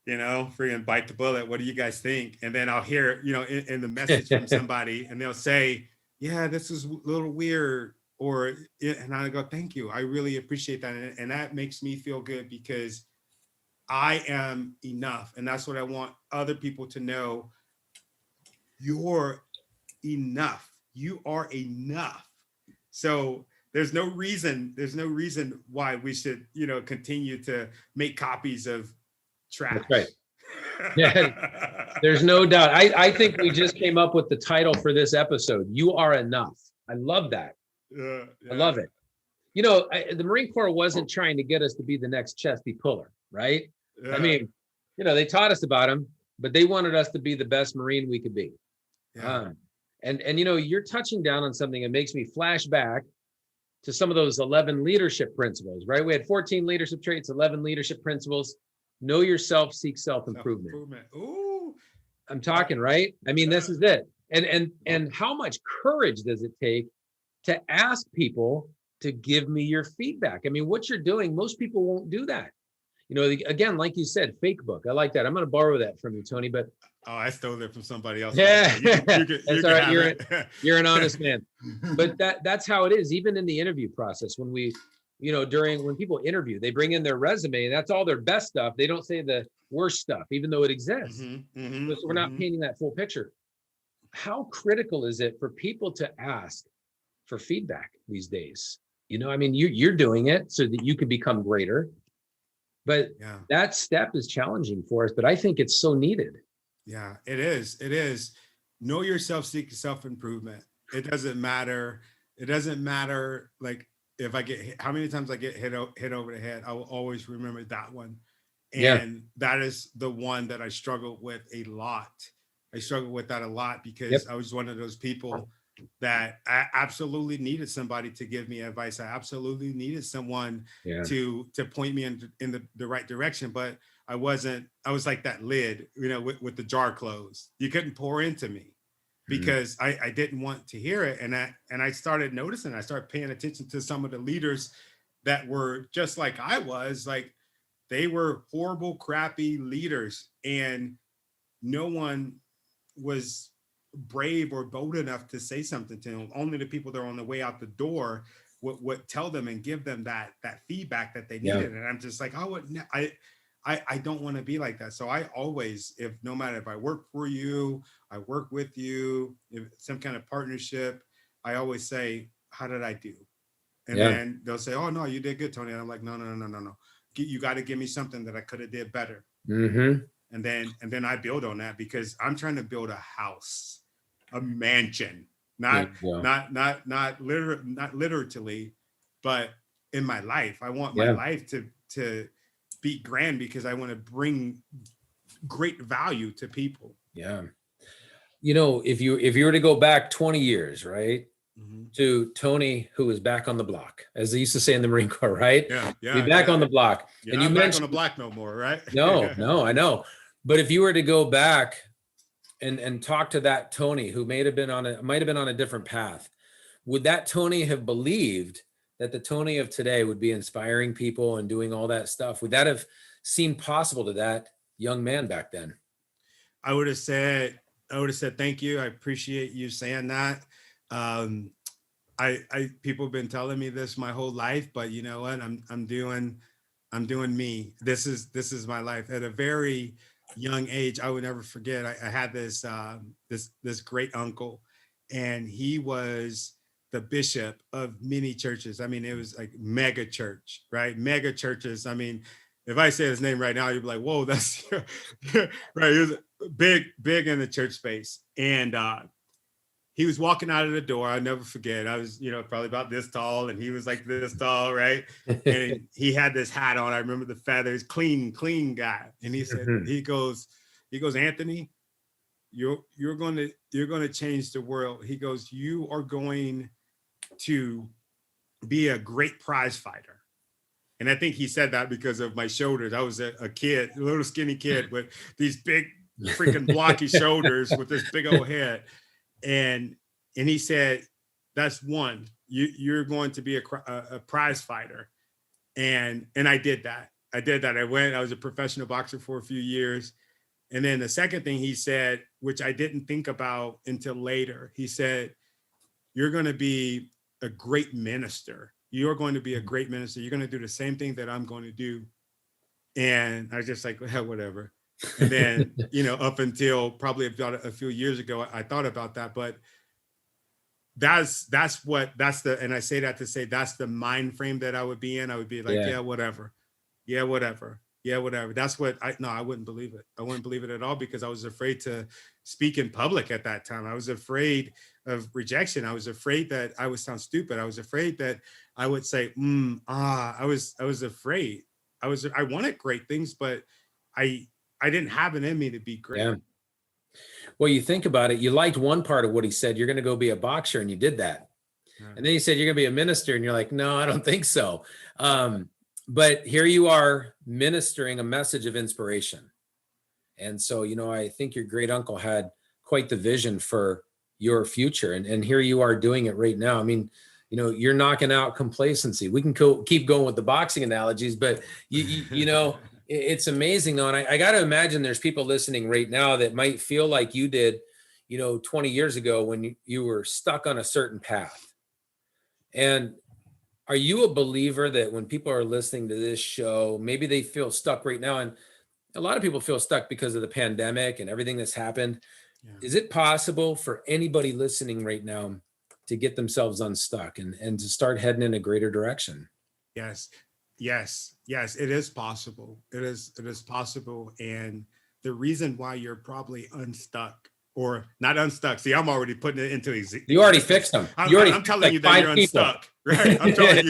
you know, freaking bite the bullet. What do you guys think? And then I'll hear, you know, in the message from somebody and they'll say, yeah, this is a little weird. And I go, thank you. I really appreciate that. And that makes me feel good because I am enough. And that's what I want other people to know. You're enough. You are enough. So there's no reason why we should, you know, continue to make copies of trash. That's right. Yeah, there's no doubt. I think we just came up with the title for this episode. You are enough. I love that. Yeah. I love it. You know, the Marine Corps wasn't trying to get us to be the next Chesty Puller, right? Yeah. I mean, you know, they taught us about him, but they wanted us to be the best Marine we could be. Yeah. And you know, you're touching down on something that makes me flash back to some of those 11 leadership principles, right? We had 14 leadership traits, 11 leadership principles. Know yourself, seek self-improvement. Ooh. I'm talking, right? I mean, this is it. And how much courage does it take to ask people to give me your feedback? I mean, what you're doing, most people won't do that. You know, again, like you said, fake book. I like that. I'm going to borrow that from you, Tony, but. Oh, I stole that from somebody else. Yeah, that's all right. You're an honest man. But that's how it is. Even in the interview process, when we, you know, when people interview, they bring in their resume. That's all their best stuff. They don't say the worst stuff, even though it exists. So we're not painting that full picture. How critical is it for people to ask for feedback these days? You know, I mean, you're doing it so that you can become greater. But that step is challenging for us. But I think it's so needed. Yeah, it is. It is. Know yourself, seek self-improvement. it doesn't matter. It doesn't matter. Like if I get hit, how many times I get hit over the head, I will always remember that one. Yeah. And that is the one that I struggled with a lot. I struggled with that a lot because Yep. I was one of those people that I absolutely needed somebody to give me advice. I absolutely needed someone Yeah. to point me in the right direction. But I wasn't, I was like that lid, with the jar closed. You couldn't pour into me Mhm. because I didn't want to hear it. And I started noticing, I started paying attention to some of the leaders that were just like I was, like they were horrible, crappy leaders. And no one was brave or bold enough to say something to them. Only the people that are on the way out the door would tell them and give them that feedback that they Yeah. needed. And I'm just like, I don't want to be like that. So I always, if no matter if I work for you, I work with you, if some kind of partnership, I always say, how did I do? And Yeah. then they'll say, oh no, you did good, Tony. And I'm like, no, no, no, no, no, no. You got to give me something that I could have did better. Mm-hmm. And then I build on that because I'm trying to build a house, a mansion, Yeah. not literally, but in my life. I want my Yeah. life to be grand because I want to bring great value to people. Yeah. If you were to go back 20 years, right, Mhm. to Tony, who was back on the block, as they used to say in the Marine Corps, right? Yeah, Be yeah, back on yeah. the block. You're And you not back on the mentioned, block no more, right? no, I know. But if you were to go back and talk to that Tony who might have been on a different path, would that Tony have believed that the Tony of today would be inspiring people and doing all that stuff? Would that have seemed possible to that young man back then? I would have said, thank you. I appreciate you saying that. Um, I people have been telling me this my whole life, but you know what? I'm doing me. This is my life. At a very young age, I would never forget. I had this great uncle, and he was the bishop of many churches. I mean, it was like mega church, right? Mega churches. I mean, if I say his name right now, you'd be like, "Whoa, that's right." He was big in the church space, and he was walking out of the door. I'll never forget. I was, probably about this tall, and he was like this tall, right? And he had this hat on. I remember the feathers, clean guy. And he said, Mhm. Anthony, you're going to change the world. He goes, you are going to be a great prize fighter. And I think he said that because of my shoulders. I was a kid, a little skinny kid with these big freaking blocky shoulders with this big old head. And he said, that's one, you're going to be a prize fighter. And I did that. I was a professional boxer for a few years. And then the second thing he said, which I didn't think about until later, he said, you're going to be a great minister. You're going to be a great minister. You're going to do the same thing that I'm going to do. And I was just like, well, whatever. And then, up until probably about a few years ago, I thought about that. But and I say that to say that's the mind frame that I would be in. I would be like, Yeah. yeah, whatever. Yeah, whatever. Yeah, whatever. That's what I wouldn't believe it. I wouldn't believe it at all because I was afraid to speak in public at that time. I was afraid of rejection. I was afraid that I would sound stupid. I was afraid that I would say, I was afraid. I wanted great things, but I didn't have it in me to be great. Yeah. Well, you think about it, you liked one part of what he said, you're going to go be a boxer, and you did that. Yeah. And then you said you're going to be a minister, and you're like, no, I don't think so. But here you are ministering a message of inspiration. And so, I think your great uncle had quite the vision for your future. And here you are doing it right now. I mean, you're knocking out complacency. We can keep going with the boxing analogies, but it's amazing though. And I got to imagine there's people listening right now that might feel like you did, 20 years ago when you were stuck on a certain path. And are you a believer that when people are listening to this show, maybe they feel stuck right now? And a lot of people feel stuck because of the pandemic and everything that's happened. Yeah. Is it possible for anybody listening right now to get themselves unstuck and to start heading in a greater direction? Yes, it is possible. It is possible. And the reason why you're probably unstuck or not unstuck. See, I'm already putting it into You already fixed them. I'm telling you that you're unstuck, right? I'm telling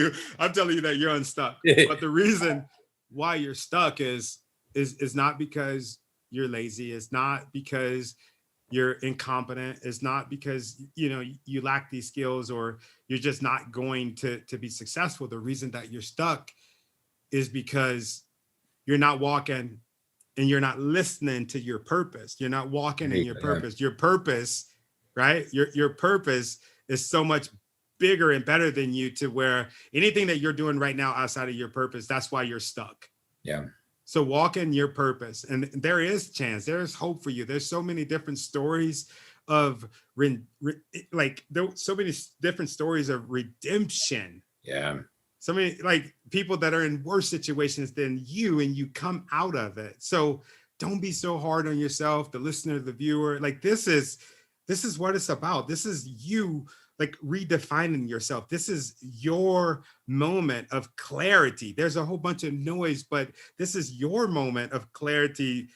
you that you're unstuck. But the reason why you're stuck is not because you're lazy. It's not because you're incompetent. It's not because you lack these skills or you're just not going to be successful. The reason that you're stuck is because you're not walking and you're not listening to your purpose. You're not walking in your purpose. Your purpose, right? Your purpose is so much bigger and better than you, to where anything that you're doing right now outside of your purpose, that's why you're stuck. Yeah. So walk in your purpose, and there is chance. There is hope for you. There's so many different stories of so many different stories of redemption. Yeah. So many like people that are in worse situations than you, and you come out of it. So don't be so hard on yourself, the listener, the viewer. Like this is what it's about. This is you like redefining yourself. This is your moment of clarity. There's a whole bunch of noise, but this is your moment of clarity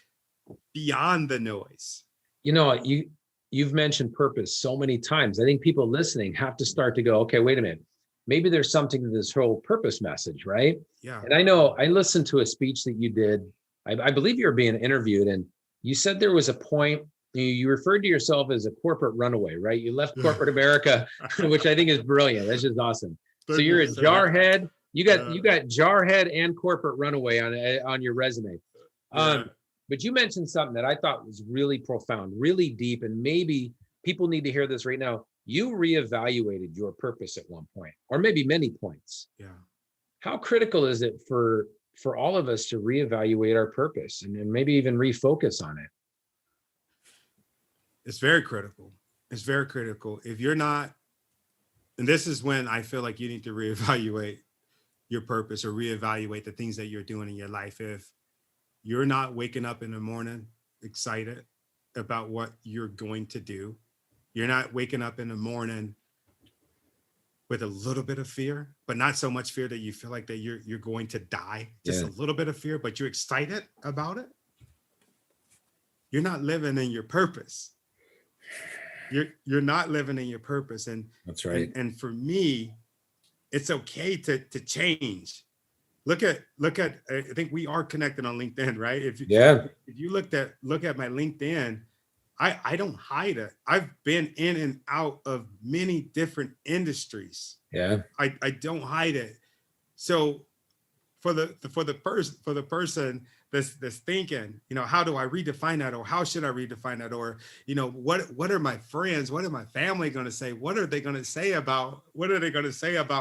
beyond the noise. You've mentioned purpose so many times. I think people listening have to start to go, okay, wait a minute. Maybe there's something to this whole purpose message, right? Yeah. And I know I listened to a speech that you did. I believe you were being interviewed, and you said there was a point, you referred to yourself as a corporate runaway, right? You left corporate America, which I think is brilliant. That's just awesome. So you're a jarhead. You got jarhead and corporate runaway on your resume. But you mentioned something that I thought was really profound, really deep, and maybe people need to hear this right now. You reevaluated your purpose at one point, or maybe many points. Yeah. How critical is it for all of us to reevaluate our purpose and maybe even refocus on it? It's very critical. It's very critical. If you're not, and this is when I feel like you need to reevaluate your purpose or reevaluate the things that you're doing in your life. If you're not waking up in the morning excited about what you're going to do, you're not waking up in the morning with a little bit of fear, but not so much fear that you feel like that you're going to die, just a little bit of fear, but you're excited about it, you're not living in your purpose. You're not living in your purpose. And that's right. And for me, it's okay to change. Look at, I think we are connected on LinkedIn, right? If you look at my LinkedIn, I don't hide it. I've been in and out of many different industries. Yeah. I don't hide it. So for the person that's thinking, how do I redefine that, or how should I redefine that, or what are my friends, what are my family going to say, what are they going to say about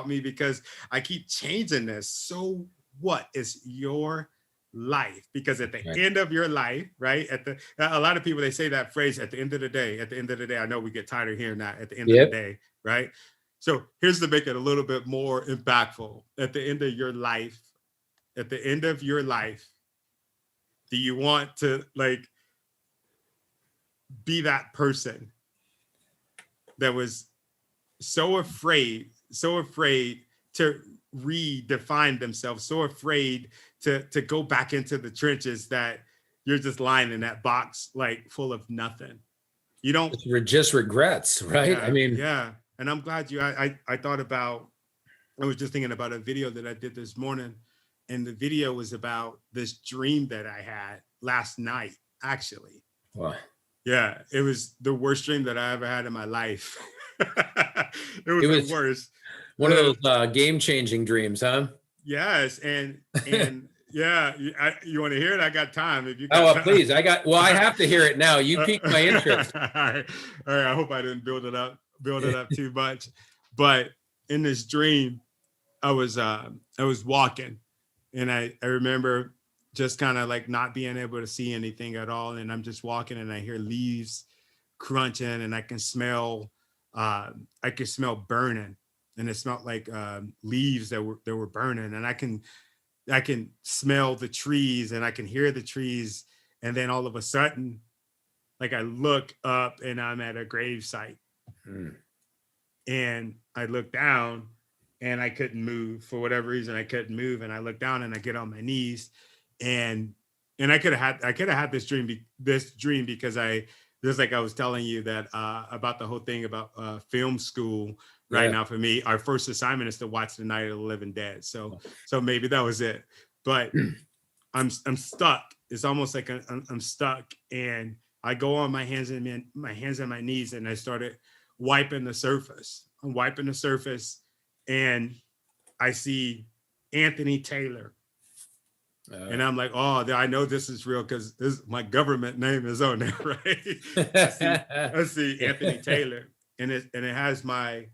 me because I keep changing this? So what is your life? Because at the end of your life, right, a lot of people, they say that phrase, at the end of the day. I know we get tired of hearing that, at the end of the day, right? So here's to make it a little bit more impactful. At the end of your life, do you want to be that person that was so afraid to redefine themselves, so afraid to go back into the trenches, that you're just lying in that box full of nothing? You don't, just regrets, right? And I'm glad I was just thinking about a video that I did this morning, and the video was about this dream that I had last night, actually. Wow. Yeah, it was the worst dream that I ever had in my life. It was the worst. One of those game-changing dreams, huh? Yes, and yeah, you want to hear it? I got time. If you got time. Please, I have to hear it now. You piqued my interest. All right. I hope I didn't build it up too much. But in this dream, I was walking, and I remember just kind of not being able to see anything at all, and I'm just walking, and I hear leaves crunching, and I can smell burning, and it smelled like leaves that were burning, and I can smell the trees, and I can hear the trees, and then all of a sudden, I look up, and I'm at a grave site, and I look down, and I couldn't move. For whatever reason, I couldn't move, and I look down, and I get on my knees, and I could have had this dream because I just like I was telling you that about the whole thing about film school. Right Yeah. now, for me, our first assignment is to watch the Night of the Living Dead. So maybe that was it. But I'm stuck. It's almost like I'm stuck, and I go on my hands and my knees, and I started wiping the surface. I'm wiping the surface, and I see Anthony Taylor. And I'm like, oh, I know this is real because my government name is on there, right? I see Anthony Taylor, and it has my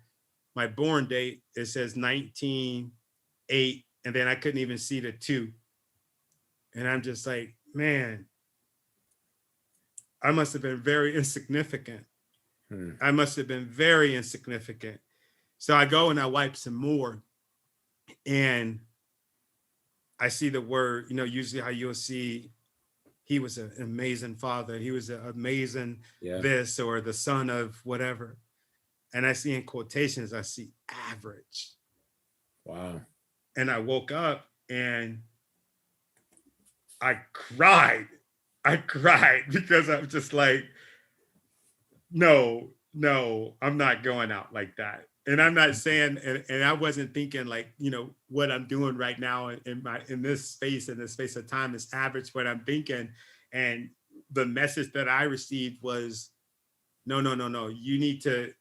born date. It says 1908, and then I couldn't even see the 2. And I'm just like, man, I must have been very insignificant. I must have been very insignificant. So I go and I wipe some more, and I see the word, usually how you'll see, he was an amazing father. He was an amazing this, or the son of whatever. And I see in quotations, I see average. Wow. And I woke up and I cried. Because I'm just like, no, I'm not going out like that. And I'm not saying, and I wasn't thinking like, what I'm doing right now in this space of time is average. What I'm thinking, and the message that I received was, no. You need to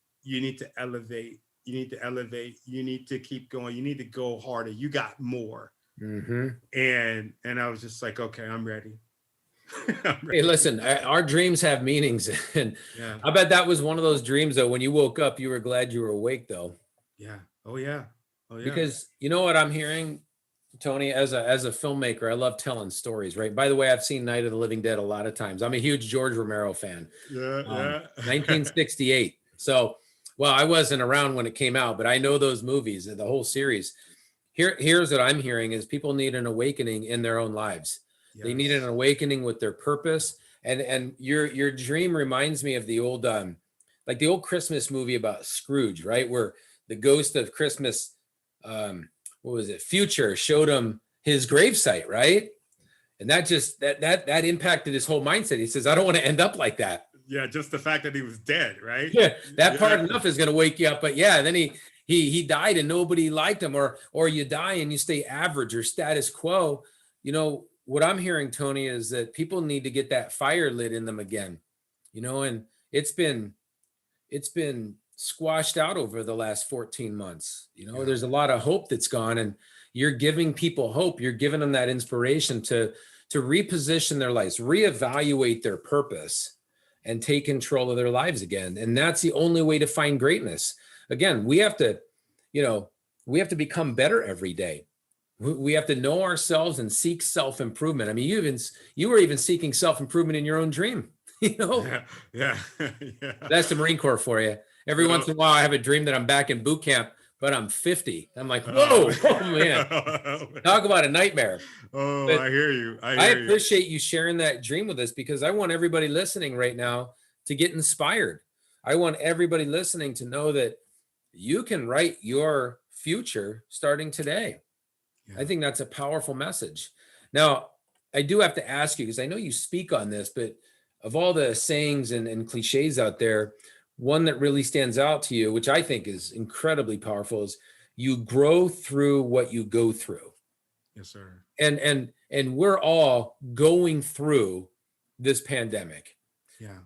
elevate. You need to elevate. You need to keep going. You need to go harder. You got more. And I was just like, okay, I'm ready. Hey, listen, our dreams have meanings. And I bet that was one of those dreams, though, when you woke up, you were glad you were awake, though. Yeah. Oh, yeah. Because you know what I'm hearing, Tony, as a filmmaker, I love telling stories, right? By the way, I've seen Night of the Living Dead a lot of times. I'm a huge George Romero fan. 1968. So, well, I wasn't around when it came out, but I know those movies, the whole series. Here's what I'm hearing is people need an awakening in their own lives. Yes. They need an awakening with their purpose. And your dream reminds me of the old like the old Christmas movie about Scrooge, right? Where the ghost of Christmas future showed him his gravesite, right? And that just that impacted his whole mindset. He says, I don't want to end up like that. Yeah, just the fact that he was dead, right? Yeah, that part enough is going to wake you up. But yeah, then he died and nobody liked him, or you die and you stay average or status quo. What I'm hearing, Tony, is that people need to get that fire lit in them again, and it's been squashed out over the last 14 months. There's a lot of hope that's gone, and you're giving people hope. You're giving them that inspiration to reposition their lives, reevaluate their purpose, and take control of their lives again. And that's the only way to find greatness. Again, we have to become better every day. We have to know ourselves and seek self-improvement. I mean, you were even seeking self-improvement in your own dream. Yeah. That's the Marine Corps for you. Every once in a while, I have a dream that I'm back in boot camp, but I'm 50. I'm like, whoa, man. Talk about a nightmare. Oh, but I hear you. I appreciate you sharing that dream with us, because I want everybody listening right now to get inspired. I want everybody listening to know that you can write your future starting today. I think that's a powerful message. Now, I do have to ask you, because I know you speak on this, but of all the sayings and cliches out there, one that really stands out to you, which I think is incredibly powerful, is you grow through what you go through. Yes, sir. And we're all going through this pandemic. Yeah.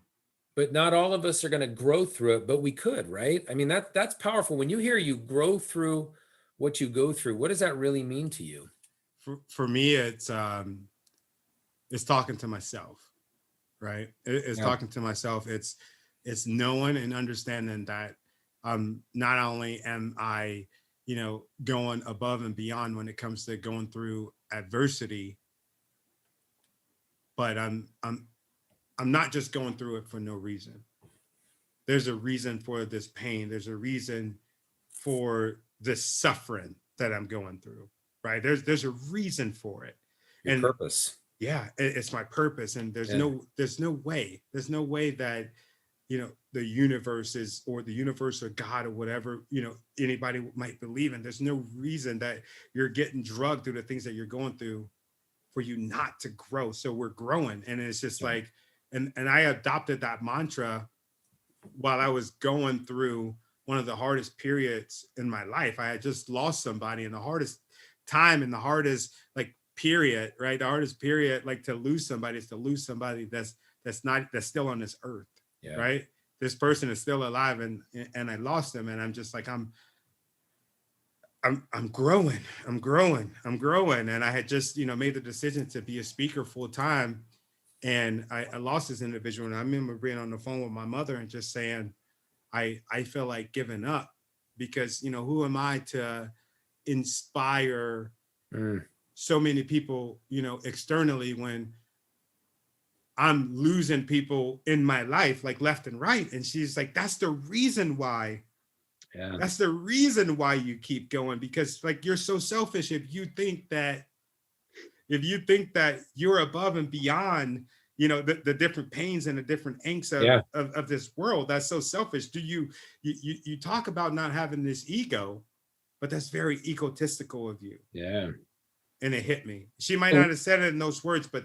But not all of us are going to grow through it, but we could, right? I mean, that's powerful. When you hear you grow through what you go through, what does that really mean to you? For me, it's talking to myself, right? It's talking to myself. It's knowing and understanding that not only am I, going above and beyond when it comes to going through adversity, but I'm not just going through it for no reason. There's a reason for this pain. There's a reason for this suffering that I'm going through, right? There's a reason for it. Your purpose. Yeah, it's my purpose. And there's no way that, the universe is, or the universe or God or whatever, anybody might believe in. There's no reason that you're getting drugged through the things that you're going through for you not to grow. So we're growing. And it's just like, And I adopted that mantra while I was going through one of the hardest periods in my life. I had just lost somebody, and the hardest time and the hardest like period, right? The hardest period, like to lose somebody, is to lose somebody that's still on this earth, Yeah. right? This person is still alive, and I lost them, and I'm just like I'm growing, and I had just made the decision to be a speaker full time, and I lost this individual, and I remember being on the phone with my mother and just saying, I feel like giving up, because who am I to inspire so many people externally, when I'm losing people in my life like left and right. And she's like, that's the reason why. Yeah. That's the reason why you keep going, because like you're so selfish if you think that you're above and beyond the different pains and the different angst of this world. That's so selfish. You talk about not having this ego, but that's very egotistical of you. Yeah. And it hit me. She might not have said it in those words, but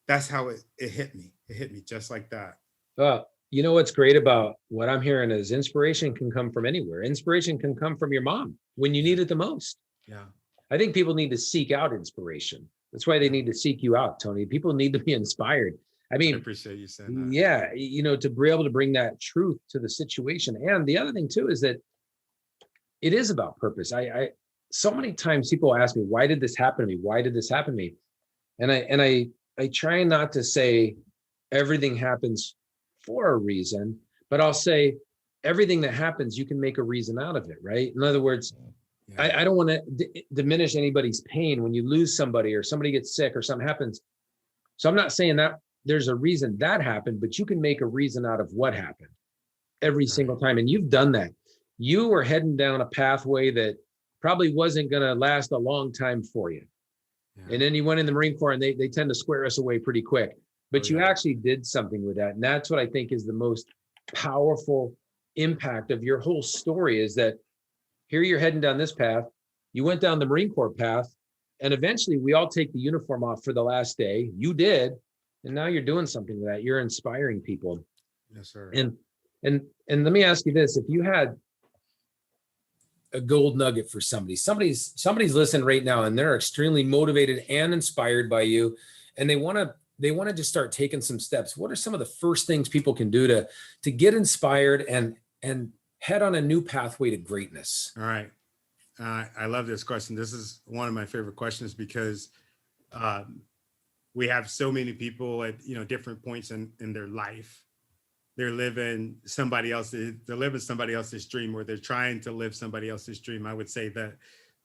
that's how it hit me. It hit me just like that. Well, what's great about what I'm hearing is inspiration can come from anywhere. Inspiration can come from your mom when you need it the most. Yeah. I think people need to seek out inspiration. That's why they need to seek you out, Tony. People need to be inspired. I mean, I appreciate you saying that. Yeah, to be able to bring that truth to the situation. And the other thing too is that it is about purpose. I so many times people ask me, why did this happen to me? Why did this happen to me? And I try not to say everything happens for a reason, but I'll say everything that happens, you can make a reason out of it, right? In other words, I don't want to diminish anybody's pain when you lose somebody or somebody gets sick or something happens. So I'm not saying that there's a reason that happened, but you can make a reason out of what happened every single time. And you've done that. You were heading down a pathway that probably wasn't going to last a long time for you. Yeah. And then you went in the Marine Corps, and they tend to square us away pretty quick. But you actually did something with that. And that's what I think is the most powerful impact of your whole story, is that here you're heading down this path. You went down the Marine Corps path, and eventually we all take the uniform off for the last day. You did. And now you're doing something with that. You're inspiring people. Yes, sir. And let me ask you this. If you had a gold nugget for somebody's listening right now, and they're extremely motivated and inspired by you, and they want to just start taking some steps, what are some of the first things people can do to get inspired and head on a new pathway to greatness? All right. I love this question. This is one of my favorite questions, because we have so many people at different points in their life. They're living somebody else's dream, or they're trying to live somebody else's dream. I would say that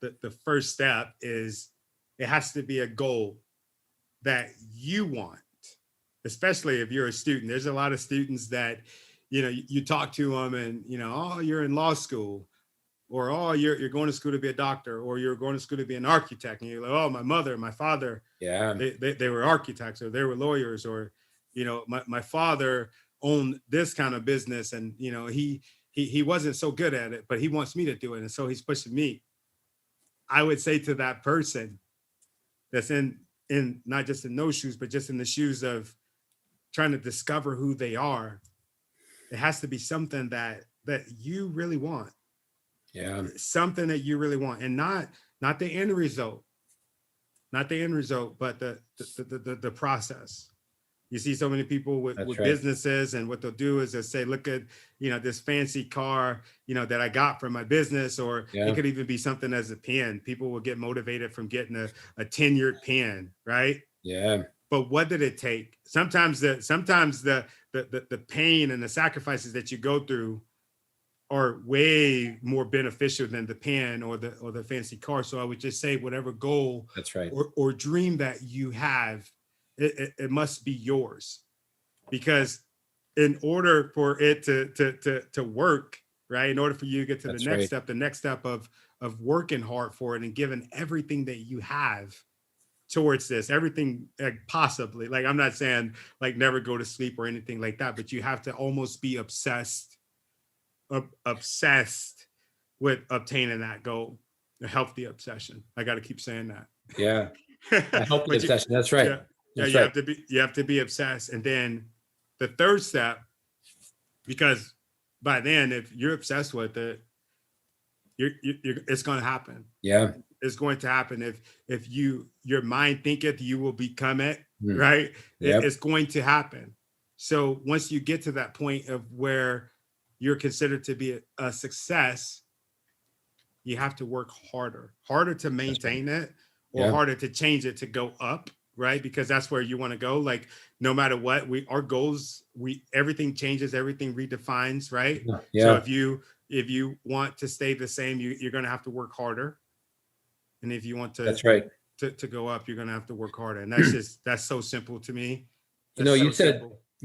the first step is, it has to be a goal that you want, especially if you're a student. There's a lot of students that you talk to them, and oh, you're in law school, or oh, you're going to school to be a doctor, or you're going to school to be an architect, and you're like, oh, my mother, my father, they were architects, or they were lawyers, or my father owned this kind of business, and he wasn't so good at it, but he wants me to do it, and so he's pushing me. I would say to that person that's in not just in those shoes, but just in the shoes of trying to discover who they are, it has to be something that you really want. Yeah. Something that you really want, and not the end result, but the process. You see so many people with businesses, and what they'll do is they'll say, look at, this fancy car, that I got from my business, or it could even be something as a pen. People will get motivated from getting a tenured pen, right? Yeah. But what did it take? Sometimes the pain and the sacrifices that you go through are way more beneficial than the pen or the fancy car. So I would just say, whatever goal or dream that you have, it must be yours, because in order for it to work, right? In order for you to get to the next step of working hard for it and giving everything that you have towards this, everything possibly, like, I'm not saying like never go to sleep or anything like that, but you have to almost be obsessed with obtaining that goal. A healthy obsession. I got to keep saying that. Yeah. A healthy obsession. That's right. You have to be obsessed, and then the third step, because by then, if you're obsessed with it, it's going to happen. Yeah. It's going to happen. If your mind thinketh, you will become it, Mm. right? Yep. It's going to happen. So once you get to that point of where you're considered to be a success, you have to work harder to maintain it, or harder to change it to go up, right? Because that's where you want to go. Like, no matter what, our goals, everything changes, everything redefines, right? Yeah. So if you want to stay the same, you're going to have to work harder. And if you want to, That's right. To go up, you're going to have to work harder. And that's so simple to me. You know, you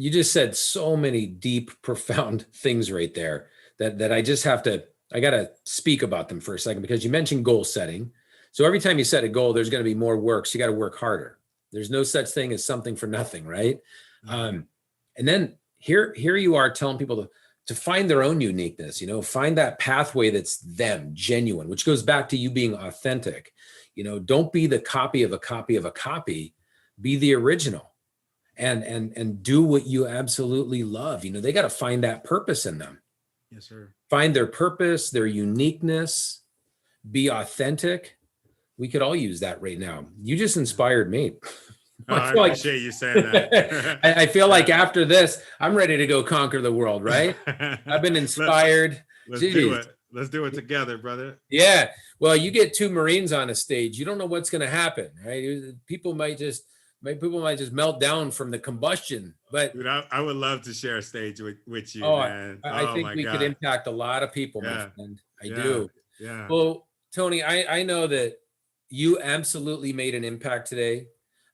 just said so many deep, profound things right there that I just have to, I got to speak about them for a second, because you mentioned goal setting. So every time you set a goal, there's going to be more work. So you got to work harder. There's no such thing as something for nothing, right? And then here you are telling people to find their own uniqueness, find that pathway that's them, genuine, which goes back to you being authentic. Don't be the copy of a copy of a copy, be the original, and do what you absolutely love. They got to find that purpose in them. Yes, sir. Find their purpose, their uniqueness, be authentic. We could all use that right now. You just inspired me. I appreciate you saying that. I feel like after this, I'm ready to go conquer the world, right? I've been inspired. Let's do it. Let's do it together, brother. Yeah. Well, you get two Marines on a stage, you don't know what's going to happen, right? People might just melt down from the combustion. But dude, I would love to share a stage with you, man. I think we could impact a lot of people, my friend. I do. Yeah. Well, Tony, I know that you absolutely made an impact today.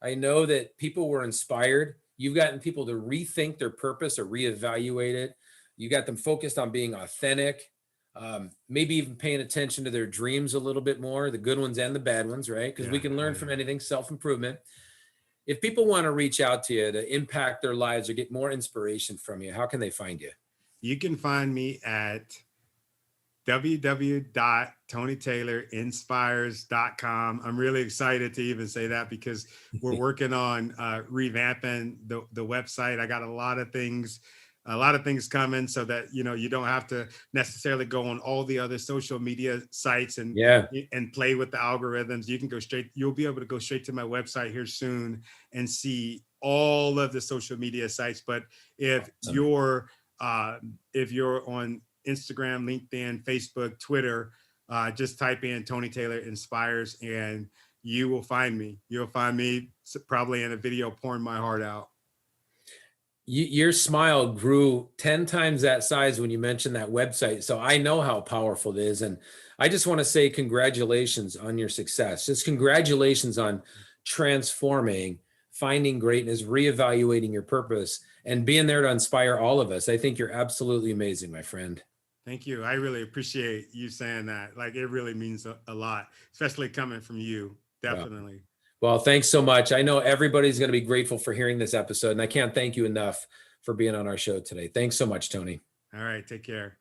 I know that people were inspired. You've gotten people to rethink their purpose or reevaluate it. You got them focused on being authentic, maybe even paying attention to their dreams a little bit more, the good ones and the bad ones, right? Because we can learn from anything, self-improvement. If people want to reach out to you to impact their lives or get more inspiration from you, how can they find you? You can find me at www.tonytaylorinspires.com. I'm really excited to even say that, because we're working on revamping the website. I got a lot of things coming, so that you don't have to necessarily go on all the other social media sites and play with the algorithms. You can you'll be able to go straight to my website here soon and see all of the social media sites. But if you're on Instagram, LinkedIn, Facebook, Twitter, just type in Tony Taylor Inspires and you will find me. You'll find me probably in a video pouring my heart out. Your smile grew 10 times that size when you mentioned that website. So I know how powerful it is. And I just want to say congratulations on your success. Just congratulations on transforming, finding greatness, reevaluating your purpose, and being there to inspire all of us. I think you're absolutely amazing, my friend. Thank you. I really appreciate you saying that. Like, it really means a lot, especially coming from you. Definitely. Well, thanks so much. I know everybody's going to be grateful for hearing this episode, and I can't thank you enough for being on our show today. Thanks so much, Tony. All right. Take care.